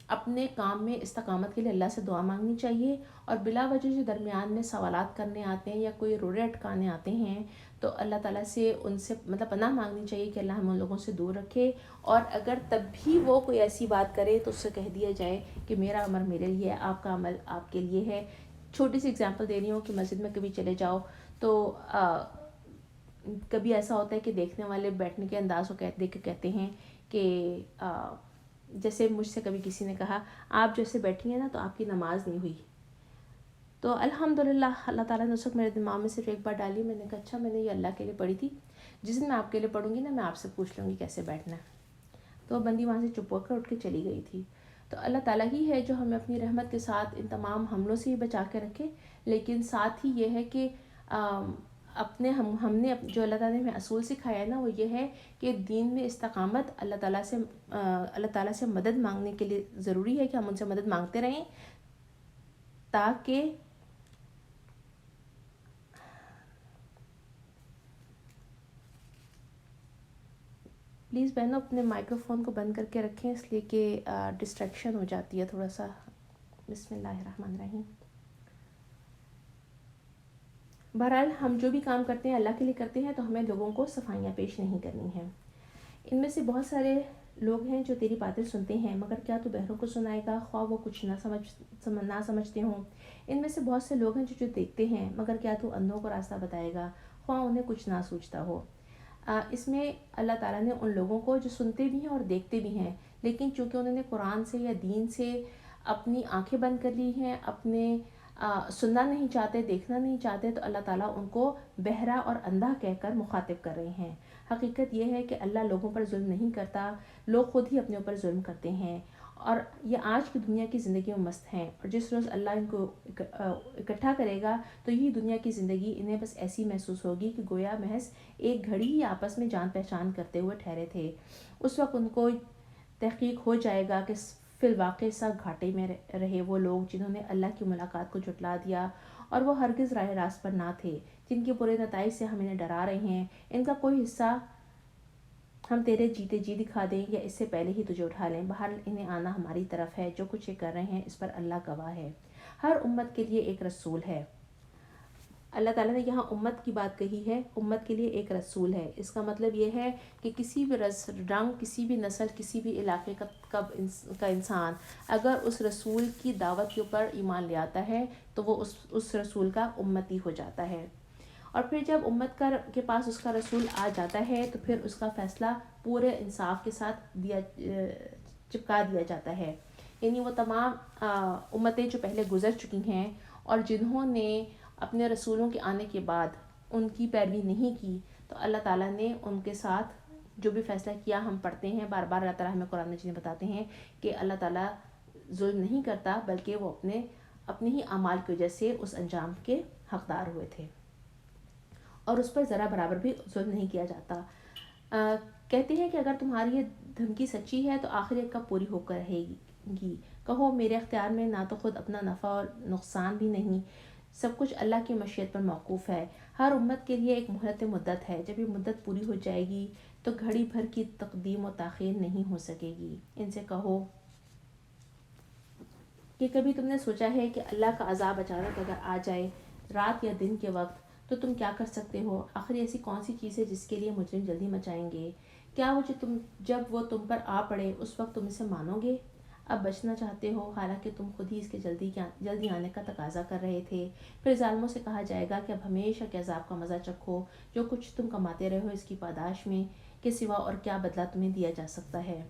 اپنے کام میں استقامت کے لیے اللہ سے دعا مانگنی چاہیے، اور بلا وجہ جو درمیان میں سوالات کرنے آتے ہیں یا کوئی روڑے اٹکانے آتے ہیں تو اللہ تعالیٰ سے ان سے پناہ مانگنی چاہیے کہ اللہ ہم ان لوگوں سے دور رکھے، اور اگر تب بھی وہ کوئی ایسی بات کرے تو اس سے کہہ دیا جائے کہ میرا عمل میرے لیے ہے، آپ کا عمل آپ کے لیے ہے۔ چھوٹی سی اگزامپل دے رہی ہوں کہ مسجد میں کبھی چلے جاؤ تو کبھی ایسا ہوتا ہے کہ دیکھنے والے بیٹھنے کے انداز کو دیکھ کے کہتے ہیں کہ جیسے مجھ سے کبھی کسی نے کہا آپ جیسے بیٹھی ہیں نا تو آپ کی نماز نہیں ہوئی، تو الحمدللہ اللہ تعالیٰ نے اس وقت میرے دماغ میں صرف ایک بار ڈالی، میں نے کہا اچھا میں نے یہ اللہ کے لیے پڑھی تھی، جس دن میں آپ کے لیے پڑھوں گی نا میں آپ سے پوچھ لوں گی کیسے بیٹھنا ہے۔ تو وہ بندی وہاں سے چپ ہو کر اٹھ کے چلی گئی تھی۔ تو اللہ تعالیٰ ہی ہے جو ہمیں اپنی رحمت کے ساتھ ان تمام حملوں سے ہی بچا کے رکھے، لیکن ساتھ ہی یہ ہے کہ ہم نے جو اللہ تعالیٰ نے ہمیں اصول سکھایا ہے نا وہ یہ ہے کہ دین میں استقامت اللہ تعالیٰ سے مدد مانگنے کے لیے ضروری ہے کہ ہم ان سے مدد مانگتے رہیں، تاکہ پلیز بہنوں اپنے مائکرو فون کو بند کر کے رکھیں، اس لیے کہ ڈسٹریکشن ہو جاتی ہے تھوڑا سا. بسم اللہ الرحمن الرحیم. بہرحال ہم جو بھی کام کرتے ہیں اللہ کے لیے کرتے ہیں، تو ہمیں لوگوں کو صفائیاں پیش نہیں کرنی ہیں. ان میں سے بہت سارے لوگ ہیں جو تیری باتیں سنتے ہیں، مگر کیا تو بہروں کو سنائے گا، خواہ وہ کچھ نہ سمجھتے ہوں. ان میں سے بہت سے لوگ ہیں جو دیکھتے ہیں، مگر کیا تو اندھوں کو راستہ بتائے گا، خواہ انہیں کچھ نہ سوچتا ہو. اس میں اللہ تعالیٰ نے ان لوگوں کو جو سنتے بھی ہیں اور دیکھتے بھی ہیں، لیکن چونکہ انہوں نے قرآن سے یا دین سے اپنی آنکھیں بند کر لی ہیں، اپنے سننا نہیں چاہتے، دیکھنا نہیں چاہتے، تو اللہ تعالیٰ ان کو بہرا اور اندھا کہہ کر مخاطب کر رہے ہیں. حقیقت یہ ہے کہ اللہ لوگوں پر ظلم نہیں کرتا، لوگ خود ہی اپنے اوپر ظلم کرتے ہیں، اور یہ آج کی دنیا کی زندگی میں مست ہیں. اور جس روز اللہ ان کو اکٹھا کرے گا تو یہی دنیا کی زندگی انہیں بس ایسی محسوس ہوگی کہ گویا محض ایک گھڑی ہی آپس میں جان پہچان کرتے ہوئے ٹھہرے تھے. اس وقت ان کو تحقیق ہو جائے گا کہ فی الواقع سب گھاٹے میں رہے وہ لوگ جنہوں نے اللہ کی ملاقات کو جھٹلا دیا، اور وہ ہرگز راہ راست پر نہ تھے. جن کے برے نتائج سے ہم انہیں ڈرا رہے ہیں، ان کا کوئی حصہ ہم تیرے جیتے جی دکھا دیں یا اس سے پہلے ہی تجھے اٹھا لیں. بہر انہیں آنا ہماری طرف ہے، جو کچھ یہ کر رہے ہیں اس پر اللہ گواہ ہے. ہر امت کے لیے ایک رسول ہے. اللہ تعالیٰ نے یہاں امت کی بات کہی ہے، امت کے لیے ایک رسول ہے. اس کا مطلب یہ ہے کہ کسی بھی رنگ، کسی بھی نسل، کسی بھی علاقے کا انسان اگر اس رسول کی دعوت کے اوپر ایمان لے آتا ہے تو وہ اس رسول کا امتی ہو جاتا ہے. اور پھر جب امت کے پاس اس کا رسول آ جاتا ہے تو پھر اس کا فیصلہ پورے انصاف کے ساتھ چپکا دیا جاتا ہے. یعنی وہ تمام امتیں جو پہلے گزر چکی ہیں اور جنہوں نے اپنے رسولوں کے آنے کے بعد ان کی پیروی نہیں کی، تو اللہ تعالیٰ نے ان کے ساتھ جو بھی فیصلہ کیا ہم پڑھتے ہیں بار بار. اللہ تعالیٰ ہمیں قرآن مجید میں بتاتے ہیں کہ اللہ تعالیٰ ظلم نہیں کرتا، بلکہ وہ اپنے ہی اعمال کی وجہ سے اس انجام کے حقدار ہوئے تھے، اور اس پر ذرا برابر بھی ظلم نہیں کیا جاتا. کہتے ہیں کہ اگر تمہاری یہ دھمکی سچی ہے تو آخر ایک کب پوری ہو کر رہے گی. کہو میرے اختیار میں نہ تو خود اپنا نفع اور نقصان بھی نہیں، سب کچھ اللہ کی مشیت پر موقوف ہے. ہر امت کے لیے ایک مدت ہے، جب یہ مدت پوری ہو جائے گی تو گھڑی بھر کی تقدیم و تاخیر نہیں ہو سکے گی. ان سے کہو کہ کبھی تم نے سوچا ہے کہ اللہ کا عذاب اچانک اگر آ جائے رات یا دن کے وقت تو تم کیا کر سکتے ہو؟ آخر ایسی کون سی چیز ہے جس کے لیے مجرم جلدی مچائیں گے؟ کیا وہ جب وہ تم پر آ پڑے اس وقت تم اسے مانو گے؟ اب بچنا چاہتے ہو، حالانکہ تم خود ہی اس کے جلدی آنے کا تقاضا کر رہے تھے. پھر ظالموں سے کہا جائے گا کہ اب ہمیشہ کے عذاب کا مزہ چکھو. جو کچھ تم کماتے رہے ہو اس کی پاداش میں کے سوا اور کیا بدلہ تمہیں دیا جا سکتا ہے.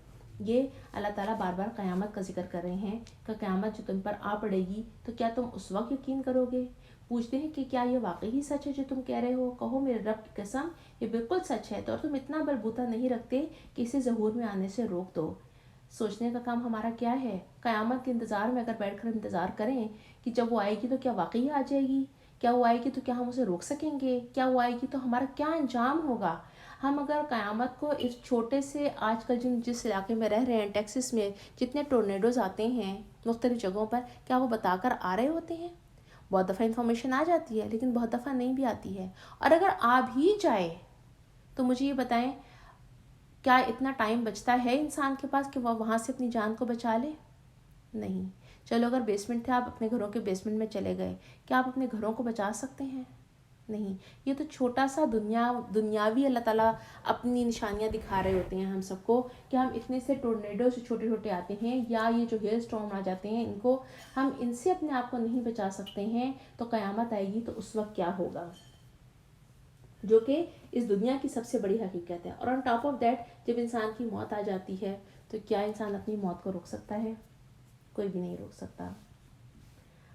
یہ اللہ تعالیٰ بار بار قیامت کا ذکر کر رہے ہیں کہ قیامت جو تم پر آ پڑے گی تو کیا تم اس وقت یقین کرو گے؟ پوچھتے ہیں کہ کیا یہ واقعی ہی سچ ہے جو تم کہہ رہے ہو؟ کہو میرے رب کی قسم یہ بالکل سچ ہے، تو اور تم اتنا بلبوتا نہیں رکھتے کہ اسے ظہور میں آنے سے روک دو. سوچنے کا کام ہمارا کیا ہے؟ قیامت کے انتظار میں اگر بیٹھ کر انتظار کریں کہ جب وہ آئے گی تو کیا واقعی آ جائے گی؟ کیا وہ آئے گی تو کیا ہم اسے روک سکیں گے؟ کیا وہ آئے گی تو ہمارا کیا انجام ہوگا؟ ہم اگر قیامت کو اس چھوٹے سے آج کل جس علاقے میں رہ رہے ہیں ٹیکسس میں جتنے ٹورنیڈوز آتے ہیں مختلف جگہوں پر، کیا وہ بتا کر آ رہے ہوتے ہیں؟ بہت دفعہ انفارمیشن آ جاتی ہے لیکن بہت دفعہ نہیں بھی آتی ہے. اور اگر آ بھی جائے تو مجھے یہ بتائیں کیا اتنا ٹائم بچتا ہے انسان کے پاس کہ وہ وہاں سے اپنی جان کو بچا لے؟ نہیں. چلو اگر بیسمنٹ تھے، آپ اپنے گھروں کے بیسمنٹ میں چلے گئے، کیا آپ اپنے گھروں کو بچا سکتے ہیں؟ نہیں. یہ تو چھوٹا سا دنیاوی اللہ تعالیٰ اپنی نشانیاں دکھا رہے ہوتے ہیں ہم سب کو کہ ہم اتنے سے ٹورنیڈو سے چھوٹے چھوٹے آتے ہیں یا یہ جو ہیل اسٹارم آ جاتے ہیں ہم ان سے اپنے آپ کو نہیں بچا سکتے ہیں، تو قیامت آئے گی تو اس وقت کیا ہوگا، جو کہ اس دنیا کی سب سے بڑی حقیقت ہے. اور آن ٹاپ آف دیٹ جب انسان کی موت آ جاتی ہے تو کیا انسان اپنی موت کو روک سکتا ہے؟ کوئی بھی نہیں روک سکتا.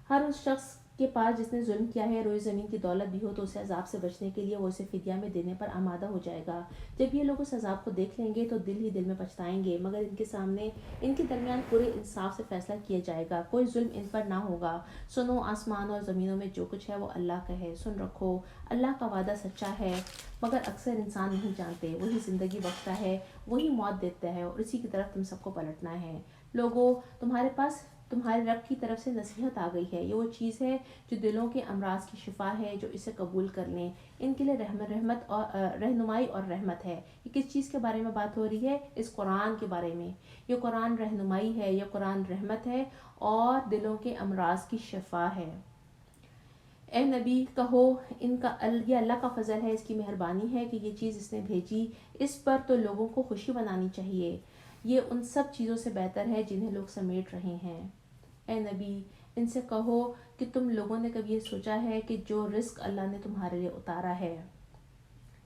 ہر اس شخص کے پاس جس نے ظلم کیا ہے روئے زمین کی دولت بھی ہو تو اسے عذاب سے بچنے کے لیے وہ اسے فدیہ میں دینے پر آمادہ ہو جائے گا. جب یہ لوگ اس عذاب کو دیکھ لیں گے تو دل ہی دل میں پچھتائیں گے، مگر ان کے سامنے ان کے درمیان پورے انصاف سے فیصلہ کیا جائے گا. کوئی ظلم ان پر نہ ہوگا. سنو، آسمان اور زمینوں میں جو کچھ ہے وہ اللہ کا ہے. سن رکھو، اللہ کا وعدہ سچا ہے، مگر اکثر انسان نہیں جانتے. وہی زندگی بخشتا ہے، وہی موت دیتا ہے، اور اسی کی طرف تم سب کو پلٹنا ہے. لوگوں، تمہارے رب کی طرف سے نصیحت آ گئی ہے، یہ وہ چیز ہے جو دلوں کے امراض کی شفا ہے، جو اسے قبول کر لیں ان کے لیے رحمت اور رہنمائی اور رحمت ہے۔ یہ کس چیز کے بارے میں بات ہو رہی ہے؟ اس قرآن کے بارے میں۔ یہ قرآن رہنمائی ہے، یہ قرآن رحمت ہے اور دلوں کے امراض کی شفا ہے۔ اے نبی کہو یہ اللہ کا فضل ہے، اس کی مہربانی ہے کہ یہ چیز اس نے بھیجی، اس پر تو لوگوں کو خوشی منانی چاہیے، یہ ان سب چیزوں سے بہتر ہے جنہیں لوگ سمیٹ رہے ہیں۔ اے نبی ان سے کہو کہ تم لوگوں نے کبھی یہ سوچا ہے کہ جو رزق اللہ نے تمہارے لیے اتارا ہے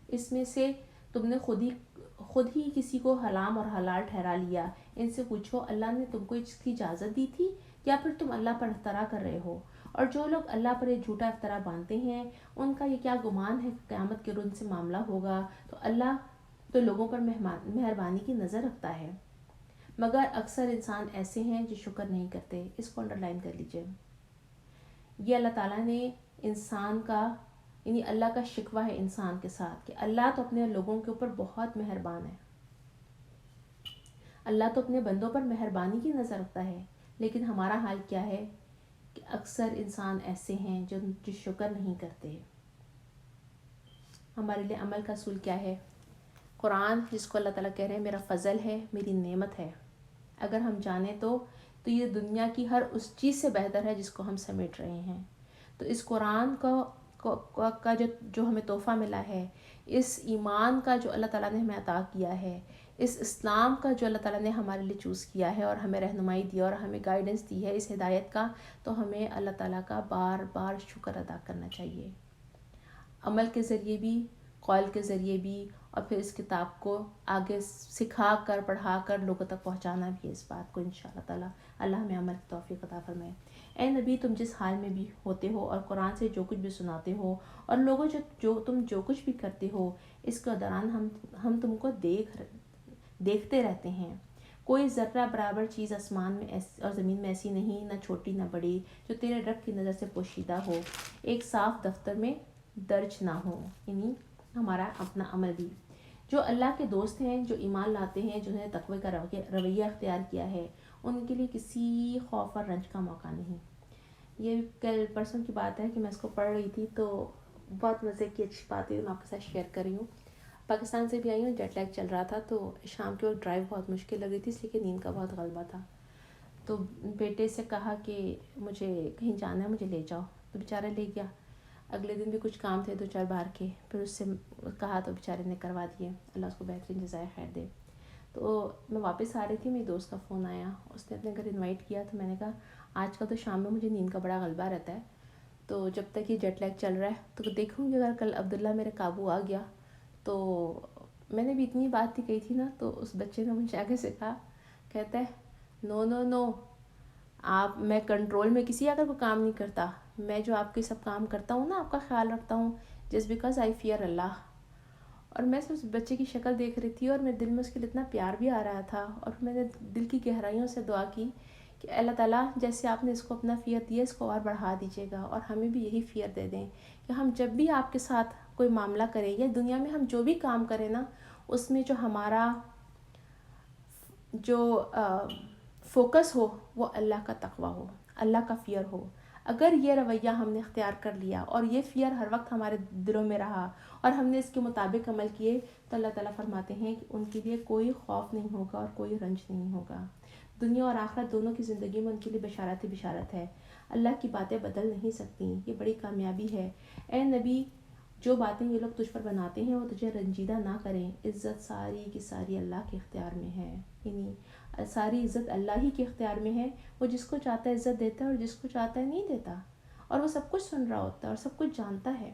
اس میں سے تم نے خود ہی کسی کو حرام اور حلال ٹھہرا لیا؟ ان سے پوچھو اللہ نے تم کو اس کی اجازت دی تھی یا پھر تم اللہ پر افترا کر رہے ہو؟ اور جو لوگ اللہ پر ایک جھوٹا افترا باندھتے ہیں ان کا یہ کیا گمان ہے کہ قیامت کے روز سے معاملہ ہوگا؟ تو اللہ تو لوگوں پر مہربانی کی نظر رکھتا ہے، مگر اکثر انسان ایسے ہیں جو شکر نہیں کرتے۔ اس کو انڈر لائن کر لیجئے۔ یہ اللہ تعالیٰ نے انسان کا یعنی اللہ کا شکوہ ہے انسان کے ساتھ کہ اللہ تو اپنے لوگوں کے اوپر بہت مہربان ہے، اللہ تو اپنے بندوں پر مہربانی کی نظر رکھتا ہے، لیکن ہمارا حال کیا ہے کہ اکثر انسان ایسے ہیں جو شکر نہیں کرتے۔ ہمارے لیے عمل کا اصول کیا ہے؟ قرآن جس کو اللہ تعالیٰ کہہ رہے ہیں میرا فضل ہے، میری نعمت ہے، اگر ہم جانیں تو یہ دنیا کی ہر اس چیز سے بہتر ہے جس کو ہم سمیٹ رہے ہیں۔ تو اس قرآن کا جو ہمیں تحفہ ملا ہے، اس ایمان کا جو اللہ تعالیٰ نے ہمیں عطا کیا ہے، اس اسلام کا جو اللہ تعالیٰ نے ہمارے لیے چوز کیا ہے اور ہمیں رہنمائی دی اور ہمیں گائیڈنس دی ہے اس ہدایت کا، تو ہمیں اللہ تعالیٰ کا بار بار شکر ادا کرنا چاہیے، عمل کے ذریعے بھی، قول کے ذریعے بھی، اور پھر اس کتاب کو آگے سکھا کر پڑھا کر لوگوں تک پہنچانا بھی ہے اس بات کو انشاءاللہ تعالیٰ۔ اللہ ہمیں عمل کی توفیق عطا فرمائے۔ اے نبی تم جس حال میں بھی ہوتے ہو اور قرآن سے جو کچھ بھی سناتے ہو اور لوگوں تم جو کچھ بھی کرتے ہو، اس کے دوران ہم تم کو دیکھتے رہتے ہیں۔ کوئی ذرہ برابر چیز آسمان میں اور زمین میں ایسی نہیں، نہ چھوٹی نہ بڑی، جو تیرے رب کی نظر سے پوشیدہ ہو، ایک صاف دفتر میں درج نہ ہو۔ یعنی ہمارا اپنا عمل بھی، جو اللہ کے دوست ہیں، جو ایمان لاتے ہیں، جنہوں نے تقوی کا رویہ اختیار کیا ہے، ان کے لیے کسی خوف اور رنج کا موقع نہیں۔ یہ کل پرسوں کی بات ہے کہ میں اس کو پڑھ رہی تھی تو بہت مزے کی اچھی بات ہے، میں آپ کے ساتھ شیئر کر رہی ہوں۔ پاکستان سے بھی آئی ہوں، جیٹ لیگ چل رہا تھا تو شام کے وقت ڈرائیو بہت مشکل لگ رہی تھی، اس لیے کہ نیند کا بہت غلبہ تھا۔ تو بیٹے سے کہا کہ مجھے کہیں جانا ہے، مجھے لے جاؤ، تو بیچارہ لے گیا۔ اگلے دن بھی کچھ کام تھے 2-4 باہر کے، پھر اس سے کہا تو بیچارے نے کروا دیے، اللہ اس کو بہترین جزائے خیر دے۔ تو میں واپس آ رہی تھی، میری دوست کا فون آیا، اس نے اپنے گھر انوائٹ کیا، تو میں نے کہا آج کل تو شام میں مجھے نیند کا بڑا غلبہ رہتا ہے، تو جب تک یہ جیٹ لیگ چل رہا ہے تو دیکھوں گی اگر کل عبداللہ میرے قابو آ گیا تو۔ میں نے بھی اتنی بات ہی کہی تھی نا، تو اس بچے نے مجھے آگے سے کہا، کہتا ہے نو نو نو، میں کنٹرول میں کسی اگر کوئی کام نہیں کرتا، میں جو آپ کے سب کام کرتا ہوں نا، آپ کا خیال رکھتا ہوں، جسٹ بیکاز آئی فیئر اللہ۔ اور میں اس بچے کی شکل دیکھ رہی تھی اور میرے دل میں اس کے لیے اتنا پیار بھی آ رہا تھا، اور میں نے دل کی گہرائیوں سے دعا کی کہ اللہ تعالیٰ جیسے آپ نے اس کو اپنا فیئر دیا، اس کو اور بڑھا دیجیے گا، اور ہمیں بھی یہی فیئر دے دیں کہ ہم جب بھی آپ کے ساتھ کوئی معاملہ کریں یا دنیا میں ہم جو بھی کام کریں نا، اس میں جو ہمارا جو فوکس ہو وہ اللہ کا تقویٰ ہو، اللہ کا فیئر ہو۔ اگر یہ رویہ ہم نے اختیار کر لیا اور یہ فیئر ہر وقت ہمارے دلوں میں رہا اور ہم نے اس کے مطابق عمل کیے، تو اللہ تعالیٰ فرماتے ہیں کہ ان کے لیے کوئی خوف نہیں ہوگا اور کوئی رنج نہیں ہوگا۔ دنیا اور آخرت دونوں کی زندگی میں ان کے لیے بشارت ہی بشارت ہے۔ اللہ کی باتیں بدل نہیں سکتی، یہ بڑی کامیابی ہے۔ اے نبی جو باتیں یہ لوگ تجھ پر بناتے ہیں وہ تجھے رنجیدہ نہ کریں، عزت ساری کی ساری اللہ کے اختیار میں ہے، یعنی ساری عزت اللہ ہی کے اختیار میں ہے۔ وہ جس کو چاہتا ہے عزت دیتا ہے اور جس کو چاہتا ہے نہیں دیتا، اور وہ سب کچھ سن رہا ہوتا ہے اور سب کچھ جانتا ہے۔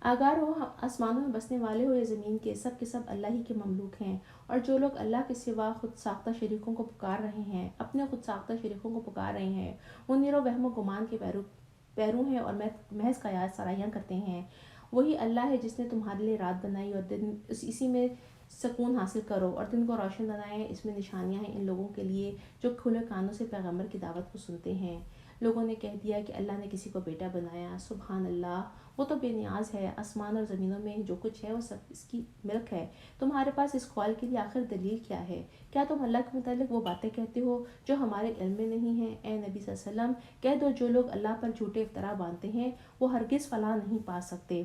آگاہ ہو آسمانوں میں بسنے والے ہو یا زمین کے سب اللہ ہی کے مملوک ہیں، اور جو لوگ اللہ کے سوا خود ساختہ شریکوں کو پکار رہے ہیں، اپنے خود ساختہ شریکوں کو پکار رہے ہیں، وہ نیرو وہم و گمان کے پیرو ہیں اور محض قیاس سرایاں کرتے ہیں۔ وہی اللہ ہے جس نے تمہارے لیے رات بنائی اور دن اسی میں سکون حاصل کرو، اور دن کو روشن بنائیں، اس میں نشانیاں ہیں ان لوگوں کے لیے جو کھلے کانوں سے پیغمبر کی دعوت کو سنتے ہیں۔ لوگوں نے کہہ دیا کہ اللہ نے کسی کو بیٹا بنایا. سبحان اللہ, وہ تو بے نیاز ہے. آسمان اور زمینوں میں جو کچھ ہے وہ سب اس کی ملک ہے. تمہارے پاس اس قول کے لیے آخر دلیل کیا ہے؟ کیا تم اللہ کے متعلق وہ باتیں کہتے ہو جو ہمارے علم میں نہیں ہیں؟ اے نبی صلی اللہ علیہ وسلم کہہ دو, جو لوگ اللہ پر جھوٹے افطرا باندھتے ہیں وہ ہرگز فلاح نہیں پا سکتے.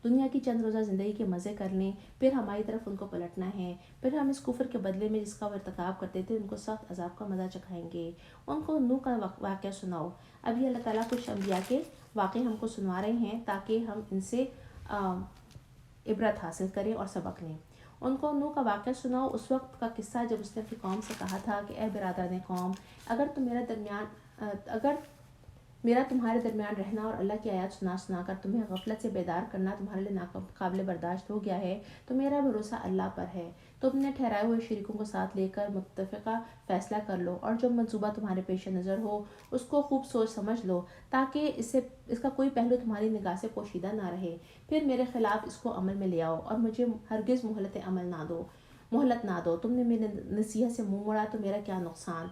دنیا کی چند روزہ زندگی کے مزے کر لیں, پھر ہماری طرف ان کو پلٹنا ہے. پھر ہم اس کفر کے بدلے میں جس کا وہ ارتکاب کرتے تھے ان کو سخت عذاب کا مزہ چکھائیں گے. ان کو نوح کا واقعہ سناؤ. ابھی اللہ تعالیٰ کچھ انبیاء کے واقعے ہم کو سنوا رہے ہیں تاکہ ہم ان سے عبرت حاصل کریں اور سبق لیں. ان کو نوح کا واقعہ سناؤ, اس وقت کا قصہ جب اس نے اپنی قوم سے کہا تھا کہ اے برادران قوم, اگر میرا تمہارے درمیان رہنا اور اللہ کی آیات سنا کر تمہیں غفلت سے بیدار کرنا تمہارے لیے ناقابل برداشت ہو گیا ہے تو میرا بھروسہ اللہ پر ہے. تم نے ٹھہرائے ہوئے شریکوں کو ساتھ لے کر متفقہ فیصلہ کر لو اور جو منصوبہ تمہارے پیش نظر ہو اس کو خوب سوچ سمجھ لو تاکہ اس کا کوئی پہلو تمہاری نگاہ سے پوشیدہ نہ رہے. پھر میرے خلاف اس کو عمل میں لے آؤ اور مجھے ہرگز مہلت نہ دو. تم نے میرے نصیحت سے منہ موڑا تو میرا کیا نقصان.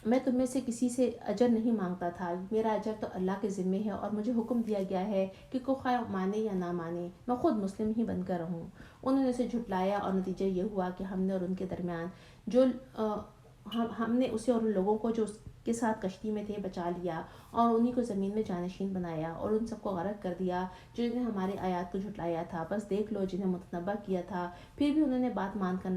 میں تم میں سے کسی سے اجر نہیں مانگتا تھا, میرا اجر تو اللہ کے ذمے ہے اور مجھے حکم دیا گیا ہے کہ کوئی خواہ مانے یا نہ مانے میں خود مسلم ہی بن کر رہوں. انہوں نے اسے جھٹلایا اور نتیجہ یہ ہوا کہ ہم نے اور ان کے درمیان ہم نے اسے اور ان لوگوں کو جو اس کے ساتھ کشتی میں تھے بچا لیا اور انہی کو زمین میں جانشین بنایا اور ان سب کو غرق کر دیا جنہوں نے ہماری آیات کو جھٹلایا تھا. بس دیکھ لو, جنہیں متنبہ کیا تھا پھر بھی انہوں نے بات مان کر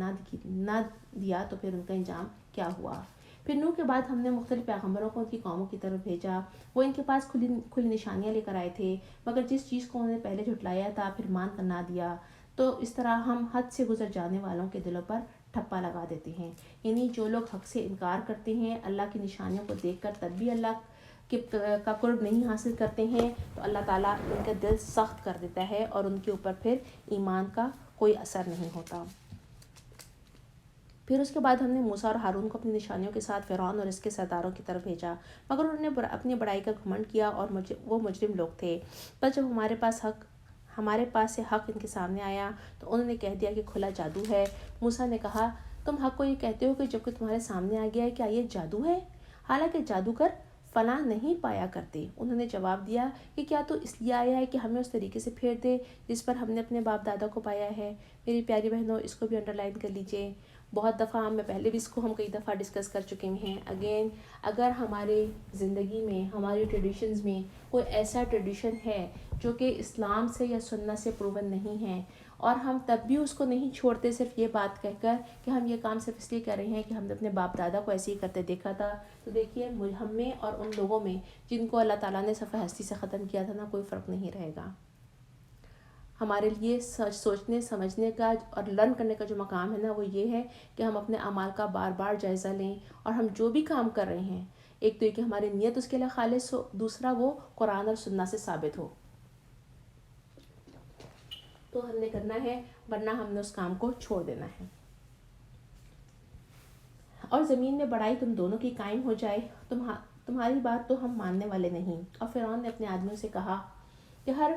نہ دیا تو پھر ان کا انجام کیا ہوا. پھر نوح کے بعد ہم نے مختلف پیغمبروں کو ان کی قوموں کی طرف بھیجا. وہ ان کے پاس کھلی نشانیاں لے کر آئے تھے, مگر جس چیز کو انہوں نے پہلے جھٹلایا تھا پھر مان کر نہ دیا تو اس طرح ہم حد سے گزر جانے والوں کے دلوں پر ٹھپا لگا دیتے ہیں. یعنی جو لوگ حق سے انکار کرتے ہیں, اللہ کی نشانیوں کو دیکھ کر تب بھی اللہ کا قرب نہیں حاصل کرتے ہیں, تو اللہ تعالیٰ ان کا دل سخت کر دیتا ہے اور ان کے اوپر پھر ایمان کا کوئی اثر نہیں ہوتا. پھر اس کے بعد ہم نے موسیٰ اور ہارون کو اپنی نشانیوں کے ساتھ فرعون اور اس کے سرداروں کی طرف بھیجا, مگر انہوں نے اپنی بڑائی کا گھمنڈ کیا اور وہ مجرم لوگ تھے. پر جب ہمارے پاس سے حق ان کے سامنے آیا تو انہوں نے کہہ دیا کہ کھلا جادو ہے. موسیٰ نے کہا, تم حق کو یہ کہتے ہو کہ جب کہ تمہارے سامنے آ گیا ہے, کیا یہ جادو ہے؟ حالانکہ جادوگر فلاح نہیں پایا کرتے. انہوں نے جواب دیا کہ کیا تو اس لیے آیا ہے کہ ہمیں اس طریقے سے پھیر دے جس پر ہم نے اپنے باپ دادا کو پایا ہے. میری پیاری بہنوں, اس کو بھی انڈر لائن کر لیجئے. بہت دفعہ میں پہلے بھی اس کو ہم کئی دفعہ ڈسکس کر چکے ہیں. اگر ہمارے زندگی میں ہماری ٹریڈیشنز میں کوئی ایسا ٹریڈیشن ہے جو کہ اسلام سے یا سنت سے پروون نہیں ہے اور ہم تب بھی اس کو نہیں چھوڑتے صرف یہ بات کہہ کر کہ ہم یہ کام صرف اس لیے کر رہے ہیں کہ ہم نے اپنے باپ دادا کو ایسے ہی کرتے دیکھا تھا, تو دیکھیے ہم میں اور ان لوگوں میں جن کو اللہ تعالیٰ نے صفحہ ہستی سے ختم کیا تھا نا, کوئی فرق نہیں رہے گا. ہمارے لیے سوچنے سمجھنے کا اور لرن کرنے کا جو مقام ہے نا, وہ یہ ہے کہ ہم اپنے اعمال کا بار بار جائزہ لیں اور ہم جو بھی کام کر رہے ہیں, ایک تو یہ کہ ہماری نیت اس کے لیے خالص ہو, دوسرا وہ قرآن اور سنت سے ثابت ہو, تو ہم نے کرنا ہے, ورنہ ہم نے اس کام کو چھوڑ دینا ہے. اور زمین میں بڑائی تم دونوں کی قائم ہو جائے, تمہاری بات تو ہم ماننے والے نہیں. اور فرعون نے اپنے آدمیوں سے کہا کہ ہر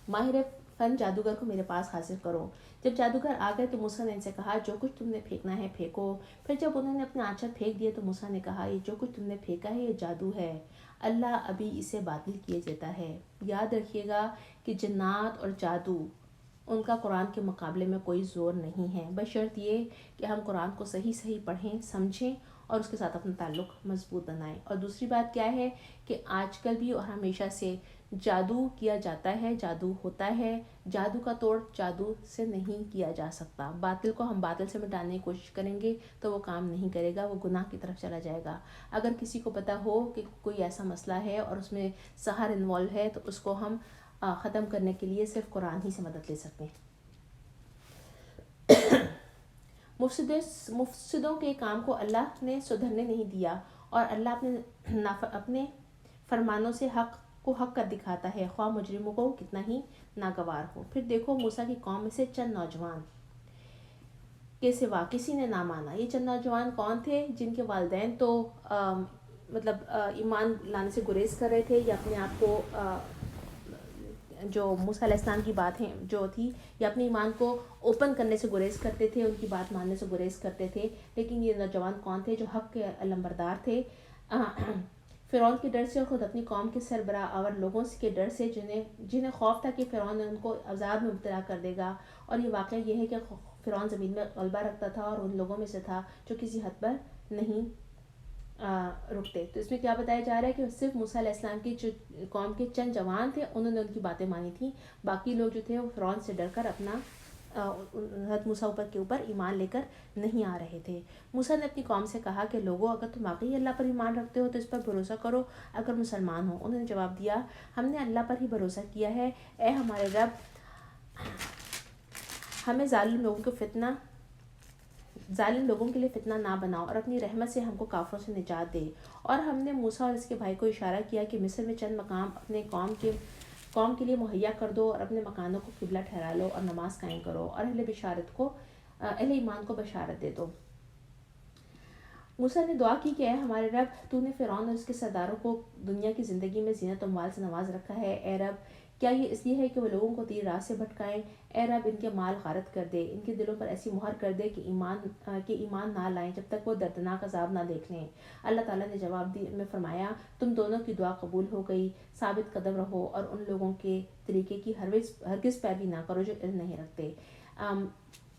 ماہر فن جادوگر کو میرے پاس حاضر کرو. جب جادوگر آ گئے تو موسیٰ نے ان سے کہا, جو کچھ تم نے پھینکنا ہے پھینکو. پھر جب انہوں نے اپنے آنچر پھینک دیے تو موسیٰ نے کہا, یہ جو کچھ تم نے پھینکا ہے یہ جادو ہے, اللہ ابھی اسے باطل کیے دیتا ہے. یاد رکھیے گا کہ جنات اور جادو ان کا قرآن کے مقابلے میں کوئی زور نہیں ہے, بشرط یہ کہ ہم قرآن کو صحیح پڑھیں, سمجھیں اور اس کے ساتھ اپنا تعلق مضبوط بنائیں. اور دوسری بات کیا ہے کہ آج کل بھی اور ہمیشہ سے جادو کیا جاتا ہے, جادو ہوتا ہے. جادو کا توڑ جادو سے نہیں کیا جا سکتا. باطل کو ہم باطل سے مٹانے کی کوشش کریں گے تو وہ کام نہیں کرے گا, وہ گناہ کی طرف چلا جائے گا. اگر کسی کو پتہ ہو کہ کوئی ایسا مسئلہ ہے اور اس میں سحر انوالو ہے تو اس کو ہم ختم کرنے کے لیے صرف قرآن ہی سے مدد لے سکتے ہیں. مفسدوں کے کام کو اللہ نے سدھرنے نہیں دیا اور اللہ اپنے فرمانوں سے حق کو حق کر دکھاتا ہے, خواہ مجرموں کو کتنا ہی ناگوار ہو. پھر دیکھو موسیٰ کی قوم میں سے چند نوجوان کے سوا کسی نے نہ مانا. یہ چند نوجوان کون تھے؟ جن کے والدین تو ایمان لانے سے گریز کر رہے تھے یا اپنے آپ کو جو موسیٰ علیہ السلام کی باتیں جو تھی یا اپنے ایمان کو اوپن کرنے سے گریز کرتے تھے, ان کی بات ماننے سے گریز کرتے تھے. لیکن یہ نوجوان کون تھے؟ جو حق کے علمبردار تھے, فرعون کے ڈر سے اور خود اپنی قوم کے سربراہ اور لوگوں کے ڈر سے جنہیں خوف تھا کہ فرعون ان کو عذاب میں مبتلا کر دے گا. اور یہ واقعہ یہ ہے کہ فرعون زمین میں غلبہ رکھتا تھا اور ان لوگوں میں سے تھا جو کسی حد پر نہیں رکتے. تو اس میں کیا بتایا جا رہا ہے کہ صرف موسیٰ علیہ السلام کی جو قوم کے چند جوان تھے انہوں نے ان کی باتیں مانی تھیں. باقی لوگ جو تھے وہ فرعون سے ڈر کر اپنا حضرت موسیٰ کے اوپر ایمان لے کر نہیں آ رہے تھے. موسیٰ نے اپنی قوم سے کہا کہ لوگوں اگر تم واقعی اللہ پر ایمان رکھتے ہو تو اس پر بھروسہ کرو اگر مسلمان ہو. انہوں نے جواب دیا ہم نے اللہ پر ہی بھروسہ کیا ہے. اے ہمارے رب ہمیں ظالم لوگوں کے لیے فتنہ نہ بناؤ اور اپنی رحمت سے ہم کو کافروں سے نجات دے. اور ہم نے موسیٰ اور اس کے بھائی کو اشارہ کیا کہ مصر میں چند مقام اپنے قوم کے لیے مہیا کر دو اور اپنے مکانوں کو قبلہ ٹھہرا لو اور نماز قائم کرو اور اہل ایمان کو بشارت دے دو. موسیٰ نے دعا کی کہ اے ہمارے رب تو نے فرعون اور اس کے سرداروں کو دنیا کی زندگی میں زینت و مال سے نواز رکھا ہے. اے رب کیا یہ اس لیے ہے کہ وہ لوگوں کو تیری راہ سے بھٹکائیں؟ اے رب ان کے مال غارت کر دے, ان کے دلوں پر ایسی مہر کر دے کہ ایمان نہ لائیں جب تک وہ دردناک عذاب نہ دیکھ لیں. اللہ تعالیٰ نے جواب میں فرمایا تم دونوں کی دعا قبول ہو گئی. ثابت قدم رہو اور ان لوگوں کے طریقے کی ہرگز پیروی نہ کرو جو علم نہیں رکھتے.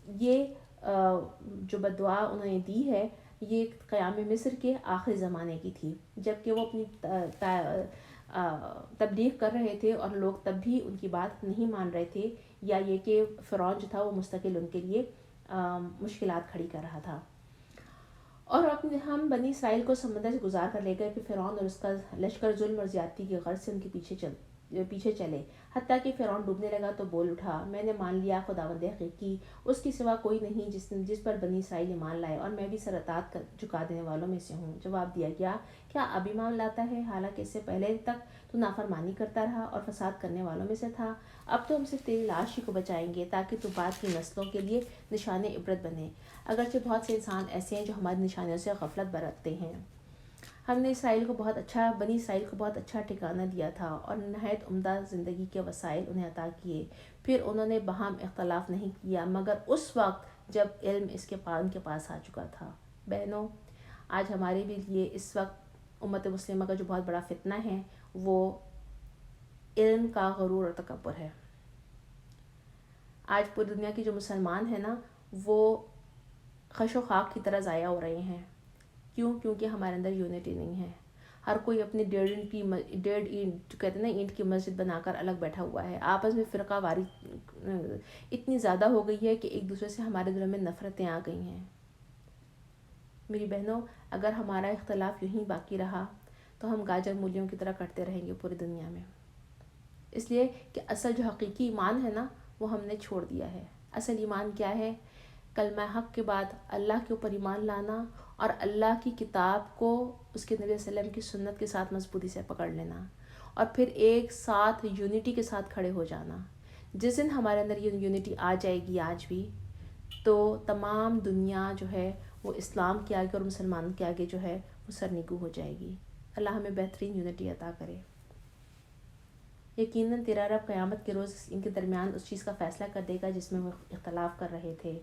یہ جو بددعا انہوں نے دی ہے یہ قیام مصر کے آخری زمانے کی تھی جبکہ وہ اپنی تبلیغ کر رہے تھے اور لوگ تب بھی ان کی بات نہیں مان رہے تھے, یا یہ کہ فرعون جو تھا وہ مستقل ان کے لیے مشکلات کھڑی کر رہا تھا. اور ہم بنی اسرائیل کو سمندر سے گزار کر لے گئے کہ فرعون اور اس کا لشکر ظلم اور زیادتی کی غرض سے ان کے پیچھے چلے حتیٰ کہ فرعون ڈوبنے لگا تو بول اٹھا میں نے مان لیا خداوند حقیقی اس کی سوا کوئی نہیں جس پر بنی اسرائیل ایمان لائے اور میں بھی سر اطاعت جھکا دینے والوں میں سے ہوں. جواب دیا گیا کیا اب ایمان لاتا ہے حالانکہ اس سے پہلے تک تو نافرمانی کرتا رہا اور فساد کرنے والوں میں سے تھا. اب تو ہم صرف تیری لاش ہی کو بچائیں گے تاکہ تو بعد کی نسلوں کے لیے نشان عبرت بنے. اگرچہ بہت سے انسان ایسے ہیں جو ہماری نشانیوں سے غفلت برتتے ہیں. ہم نے بنی اسرائیل کو بہت اچھا ٹھکانہ دیا تھا اور نہایت عمدہ زندگی کے وسائل انہیں عطا کیے. پھر انہوں نے باہم اختلاف نہیں کیا مگر اس وقت جب علم ان کے پاس آ چکا تھا. بہنوں آج ہمارے بھی لیے اس وقت امت مسلمہ کا جو بہت بڑا فتنہ ہے وہ علم کا غرور اور تکبر ہے. آج پوری دنیا کی جو مسلمان ہیں نا وہ خش و خاک کی طرح ضائع ہو رہے ہیں. کیونکہ ہمارے اندر یونٹی نہیں ہے. ہر کوئی اپنی ڈیڑھ اینٹ کہتے ہیں نا اینٹ کی مسجد بنا کر الگ بیٹھا ہوا ہے. آپس میں فرقہ واری اتنی زیادہ ہو گئی ہے کہ ایک دوسرے سے ہمارے دلوں میں نفرتیں آ گئی ہیں. میری بہنوں اگر ہمارا اختلاف یوں ہی باقی رہا تو ہم گاجر مولیوں کی طرح کٹتے رہیں گے پوری دنیا میں. اس لیے کہ اصل جو حقیقی ایمان ہے نا وہ ہم نے چھوڑ دیا ہے. اصل ایمان کیا ہے؟ کلمہ حق کے بعد اللہ کے اوپر ایمان لانا اور اللہ کی کتاب کو اس کے نبی صلی اللہ علیہ وسلم کی سنت کے ساتھ مضبوطی سے پکڑ لینا اور پھر ایک ساتھ یونٹی کے ساتھ کھڑے ہو جانا. جس دن ہمارے اندر یہ یونٹی آ جائے گی آج بھی تو تمام دنیا جو ہے وہ اسلام کے آگے اور مسلمانوں کے آگے جو ہے وہ سرنگو ہو جائے گی. اللہ ہمیں بہترین یونٹی عطا کرے. یقیناً تیرا رب قیامت کے روز ان کے درمیان اس چیز کا فیصلہ کر دے گا جس میں وہ اختلاف کر رہے تھے.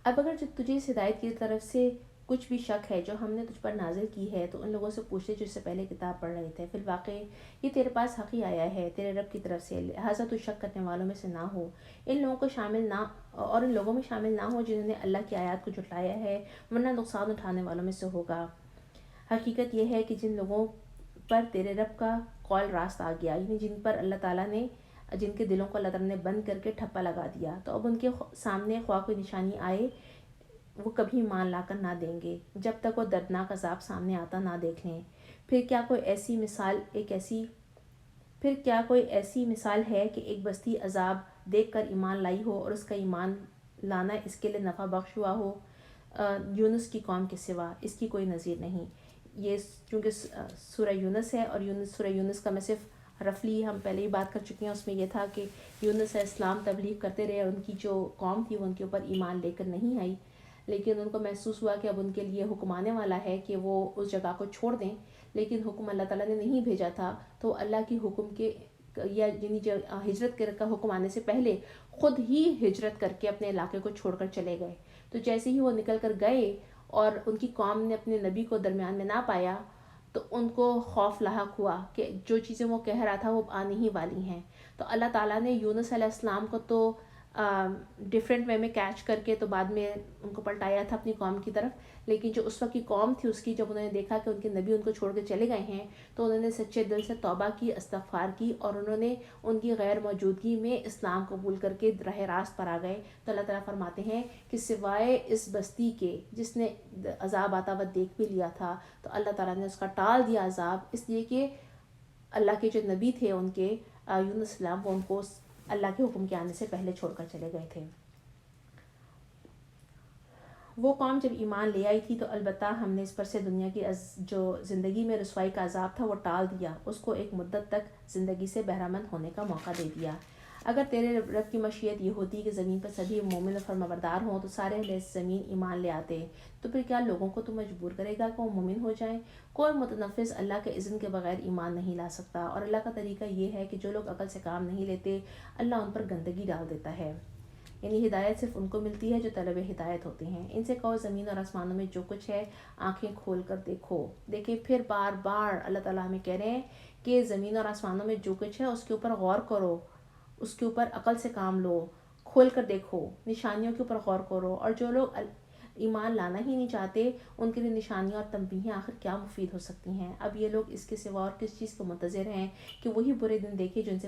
اب اگر تجھے اس ہدایت کی طرف سے کچھ بھی شک ہے جو ہم نے تجھ پر نازل کی ہے تو ان لوگوں سے پوچھ لے جو اس سے پہلے کتاب پڑھ رہے تھے. فی الواقع یہ تیرے پاس حق ہی آیا ہے تیرے رب کی طرف سے, لہٰذا تو شک کرنے والوں میں سے نہ ہو. ان لوگوں میں شامل نہ ہو جنہوں نے اللہ کی آیات کو جھٹلایا ہے ورنہ نقصان اٹھانے والوں میں سے ہوگا. حقیقت یہ ہے کہ جن لوگوں پر تیرے رب کا قول راست آ گیا یعنی جن کے دلوں کو اللہ تعالیٰ نے بند کر کے ٹھپا لگا دیا تو اب ان کے سامنے خواہ کوئی نشانی آئے وہ کبھی مان لا کر نہ دیں گے جب تک وہ دردناک عذاب سامنے آتا نہ دیکھ لیں. پھر کیا کوئی ایسی مثال ہے کہ ایک بستی عذاب دیکھ کر ایمان لائی ہو اور اس کا ایمان لانا اس کے لیے نفع بخش ہوا ہو یونس کی قوم کے سوا اس کی کوئی نظیر نہیں. یہ چونکہ سورہ یونس ہے اور سورہ یونس کا میں صرف رفلی ہم پہلے ہی بات کر چکے ہیں. اس میں یہ تھا کہ یونس علیہ السلام تبلیغ کرتے رہے اور ان کی جو قوم تھی وہ ان کے اوپر ایمان لے کر نہیں آئی, لیکن ان کو محسوس ہوا کہ اب ان کے لیے حکم آنے والا ہے کہ وہ اس جگہ کو چھوڑ دیں, لیکن حکم اللہ تعالیٰ نے نہیں بھیجا تھا. تو اللہ کی حکم کے یا یعنی جو ہجرت کا حکم آنے سے پہلے خود ہی ہجرت کر کے اپنے علاقے کو چھوڑ کر چلے گئے. تو جیسے ہی وہ نکل کر گئے اور ان کی قوم نے اپنے نبی کو درمیان میں نہ پایا تو ان کو خوف لاحق ہوا کہ جو چیزیں وہ کہہ رہا تھا وہ آنے ہی والی ہیں. تو اللہ تعالیٰ نے یونس علیہ السلام کو تو ڈفرینٹ وے میں کیچ کر کے تو بعد میں ان کو پلٹایا تھا اپنی قوم کی طرف. لیکن جو اس وقت کی قوم تھی اس کی جب انہوں نے دیکھا کہ ان کے نبی ان کو چھوڑ کے چلے گئے ہیں تو انہوں نے سچے دل سے توبہ کی, استغفار کی, اور انہوں نے ان کی غیر موجودگی میں اسلام قبول کر کے راہ راست پر آ گئے. تو اللہ تعالیٰ فرماتے ہیں کہ سوائے اس بستی کے جس نے عذاب آتا ہوا دیکھ بھی لیا تھا تو اللہ تعالیٰ نے اس کا ٹال دیا عذاب, اس لیے کہ اللہ کے جو نبی تھے ان کے یونس السلام وہ ان کو اللہ کے حکم کے آنے سے پہلے چھوڑ کر چلے گئے تھے. وہ قوم جب ایمان لے آئی تھی تو البتہ ہم نے اس پر سے دنیا کی جو زندگی میں رسوائی کا عذاب تھا وہ ٹال دیا, اس کو ایک مدت تک زندگی سے بہرامند ہونے کا موقع دے دیا. اگر تیرے رب کی مشیت یہ ہوتی کہ زمین پر سبھی مومن و فرمانبردار ہوں تو سارے اہل زمین ایمان لے آتے, تو پھر کیا لوگوں کو تو مجبور کرے گا کہ وہ مومن ہو جائیں؟ کوئی متنفذ اللہ کے اذن کے بغیر ایمان نہیں لا سکتا, اور اللہ کا طریقہ یہ ہے کہ جو لوگ عقل سے کام نہیں لیتے اللہ ان پر گندگی ڈال دیتا ہے. یعنی ہدایت صرف ان کو ملتی ہے جو طلب ہدایت ہوتے ہیں. ان سے کہو زمین اور آسمانوں میں جو کچھ ہے آنکھیں کھول کر دیکھو. دیکھیں پھر بار بار اللہ تعالیٰ ہمیں کہہ رہے ہیں کہ زمین اور آسمانوں میں جو کچھ ہے اس کے اوپر غور کرو, اس کے اوپر عقل سے کام لو, کھول کر دیکھو, نشانیوں کے اوپر غور کرو. اور جو لوگ ایمان لانا ہی نہیں چاہتے ان کے لیے نشانیاں اور تنبیہیں آخر کیا مفید ہو سکتی ہیں؟ اب یہ لوگ اس کے سوا اور کس چیز کو منتظر ہیں کہ وہی برے دن دیکھے جو ان سے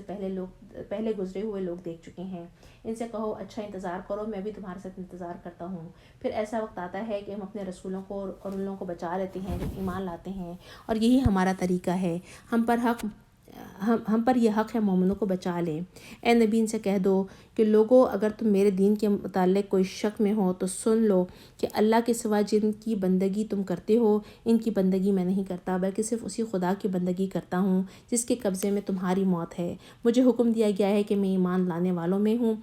پہلے گزرے ہوئے لوگ دیکھ چکے ہیں. ان سے کہو اچھا انتظار کرو, میں بھی تمہارے ساتھ انتظار کرتا ہوں. پھر ایسا وقت آتا ہے کہ ہم اپنے رسولوں کو اور ان لوگوں کو بچا لیتے ہیں جو ایمان لاتے ہیں, اور یہی ہمارا طریقہ ہے. ہم پر یہ حق ہے مومنوں کو بچا لیں. اے نبی ان سے کہہ دو کہ لوگوں اگر تم میرے دین کے متعلق کوئی شک میں ہو تو سن لو کہ اللہ کے سوا جن کی بندگی تم کرتے ہو ان کی بندگی میں نہیں کرتا, بلکہ صرف اسی خدا کی بندگی کرتا ہوں جس کے قبضے میں تمہاری موت ہے. مجھے حکم دیا گیا ہے کہ میں ایمان لانے والوں میں ہوں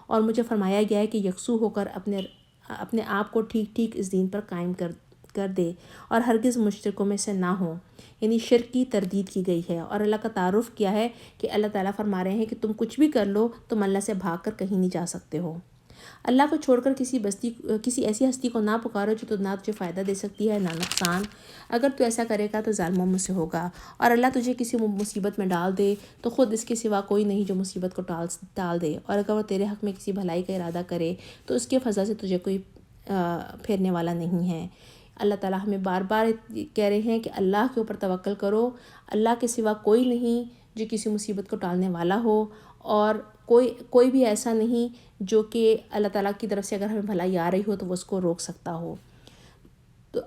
اور مجھے فرمایا گیا ہے کہ یکسو ہو کر اپنے آپ کو ٹھیک اس دین پر قائم کر دے اور ہرگز مشرکوں میں سے نہ ہو. یعنی شرک کی تردید کی گئی ہے اور اللہ کا تعارف کیا ہے کہ اللہ تعالیٰ فرما رہے ہیں کہ تم کچھ بھی کر لو تم اللہ سے بھاگ کر کہیں نہیں جا سکتے ہو. اللہ کو چھوڑ کر کسی ایسی ہستی کو نہ پکارو جو نہ تجھے فائدہ دے سکتی ہے نہ نقصان. اگر تو ایسا کرے گا تو ظالموں میں سے ہوگا. اور اللہ تجھے کسی مصیبت میں ڈال دے تو خود اس کے سوا کوئی نہیں جو مصیبت کو ٹال دے, اور اگر وہ تیرے حق میں کسی بھلائی کا ارادہ کرے تو اس کے فضل سے تجھے کوئی پھیرنے والا نہیں ہے. اللہ تعالیٰ ہمیں بار بار کہہ رہے ہیں کہ اللہ کے اوپر توکل کرو. اللہ کے سوا کوئی نہیں جو کسی مصیبت کو ٹالنے والا ہو, اور کوئی بھی ایسا نہیں جو کہ اللہ تعالیٰ کی طرف سے اگر ہمیں بھلائی آ رہی ہو تو وہ اس کو روک سکتا ہو. تو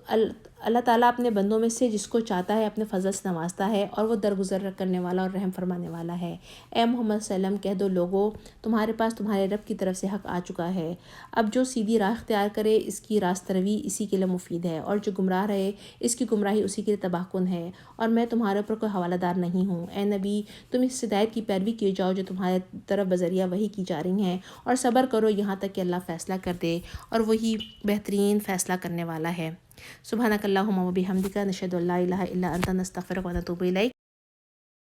اللہ تعالیٰ اپنے بندوں میں سے جس کو چاہتا ہے اپنے فضل سے نوازتا ہے, اور وہ درگزر کرنے والا اور رحم فرمانے والا ہے. اے محمد صلی اللہ علیہ وسلم کہہ دو لوگوں تمہارے پاس تمہارے رب کی طرف سے حق آ چکا ہے. اب جو سیدھی راہ اختیار کرے اس کی راست روی اسی کے لیے مفید ہے, اور جو گمراہ رہے اس کی گمراہی اسی کے لیے تباہ کن ہے. اور میں تمہارے اوپر کوئی حوالہ دار نہیں ہوں. اے نبی تم اس ہدایت کی پیروی کیے جاؤ جو تمہارے طرف بذریعہ وحی کی جا رہی ہیں, اور صبر کرو یہاں تک کہ اللہ فیصلہ کر دے, اور وہی بہترین فیصلہ کرنے والا ہے. سبحانک اللہم و بحمدک نشہد ان لا الہ الا انت نستغفرک و نتوب الیک.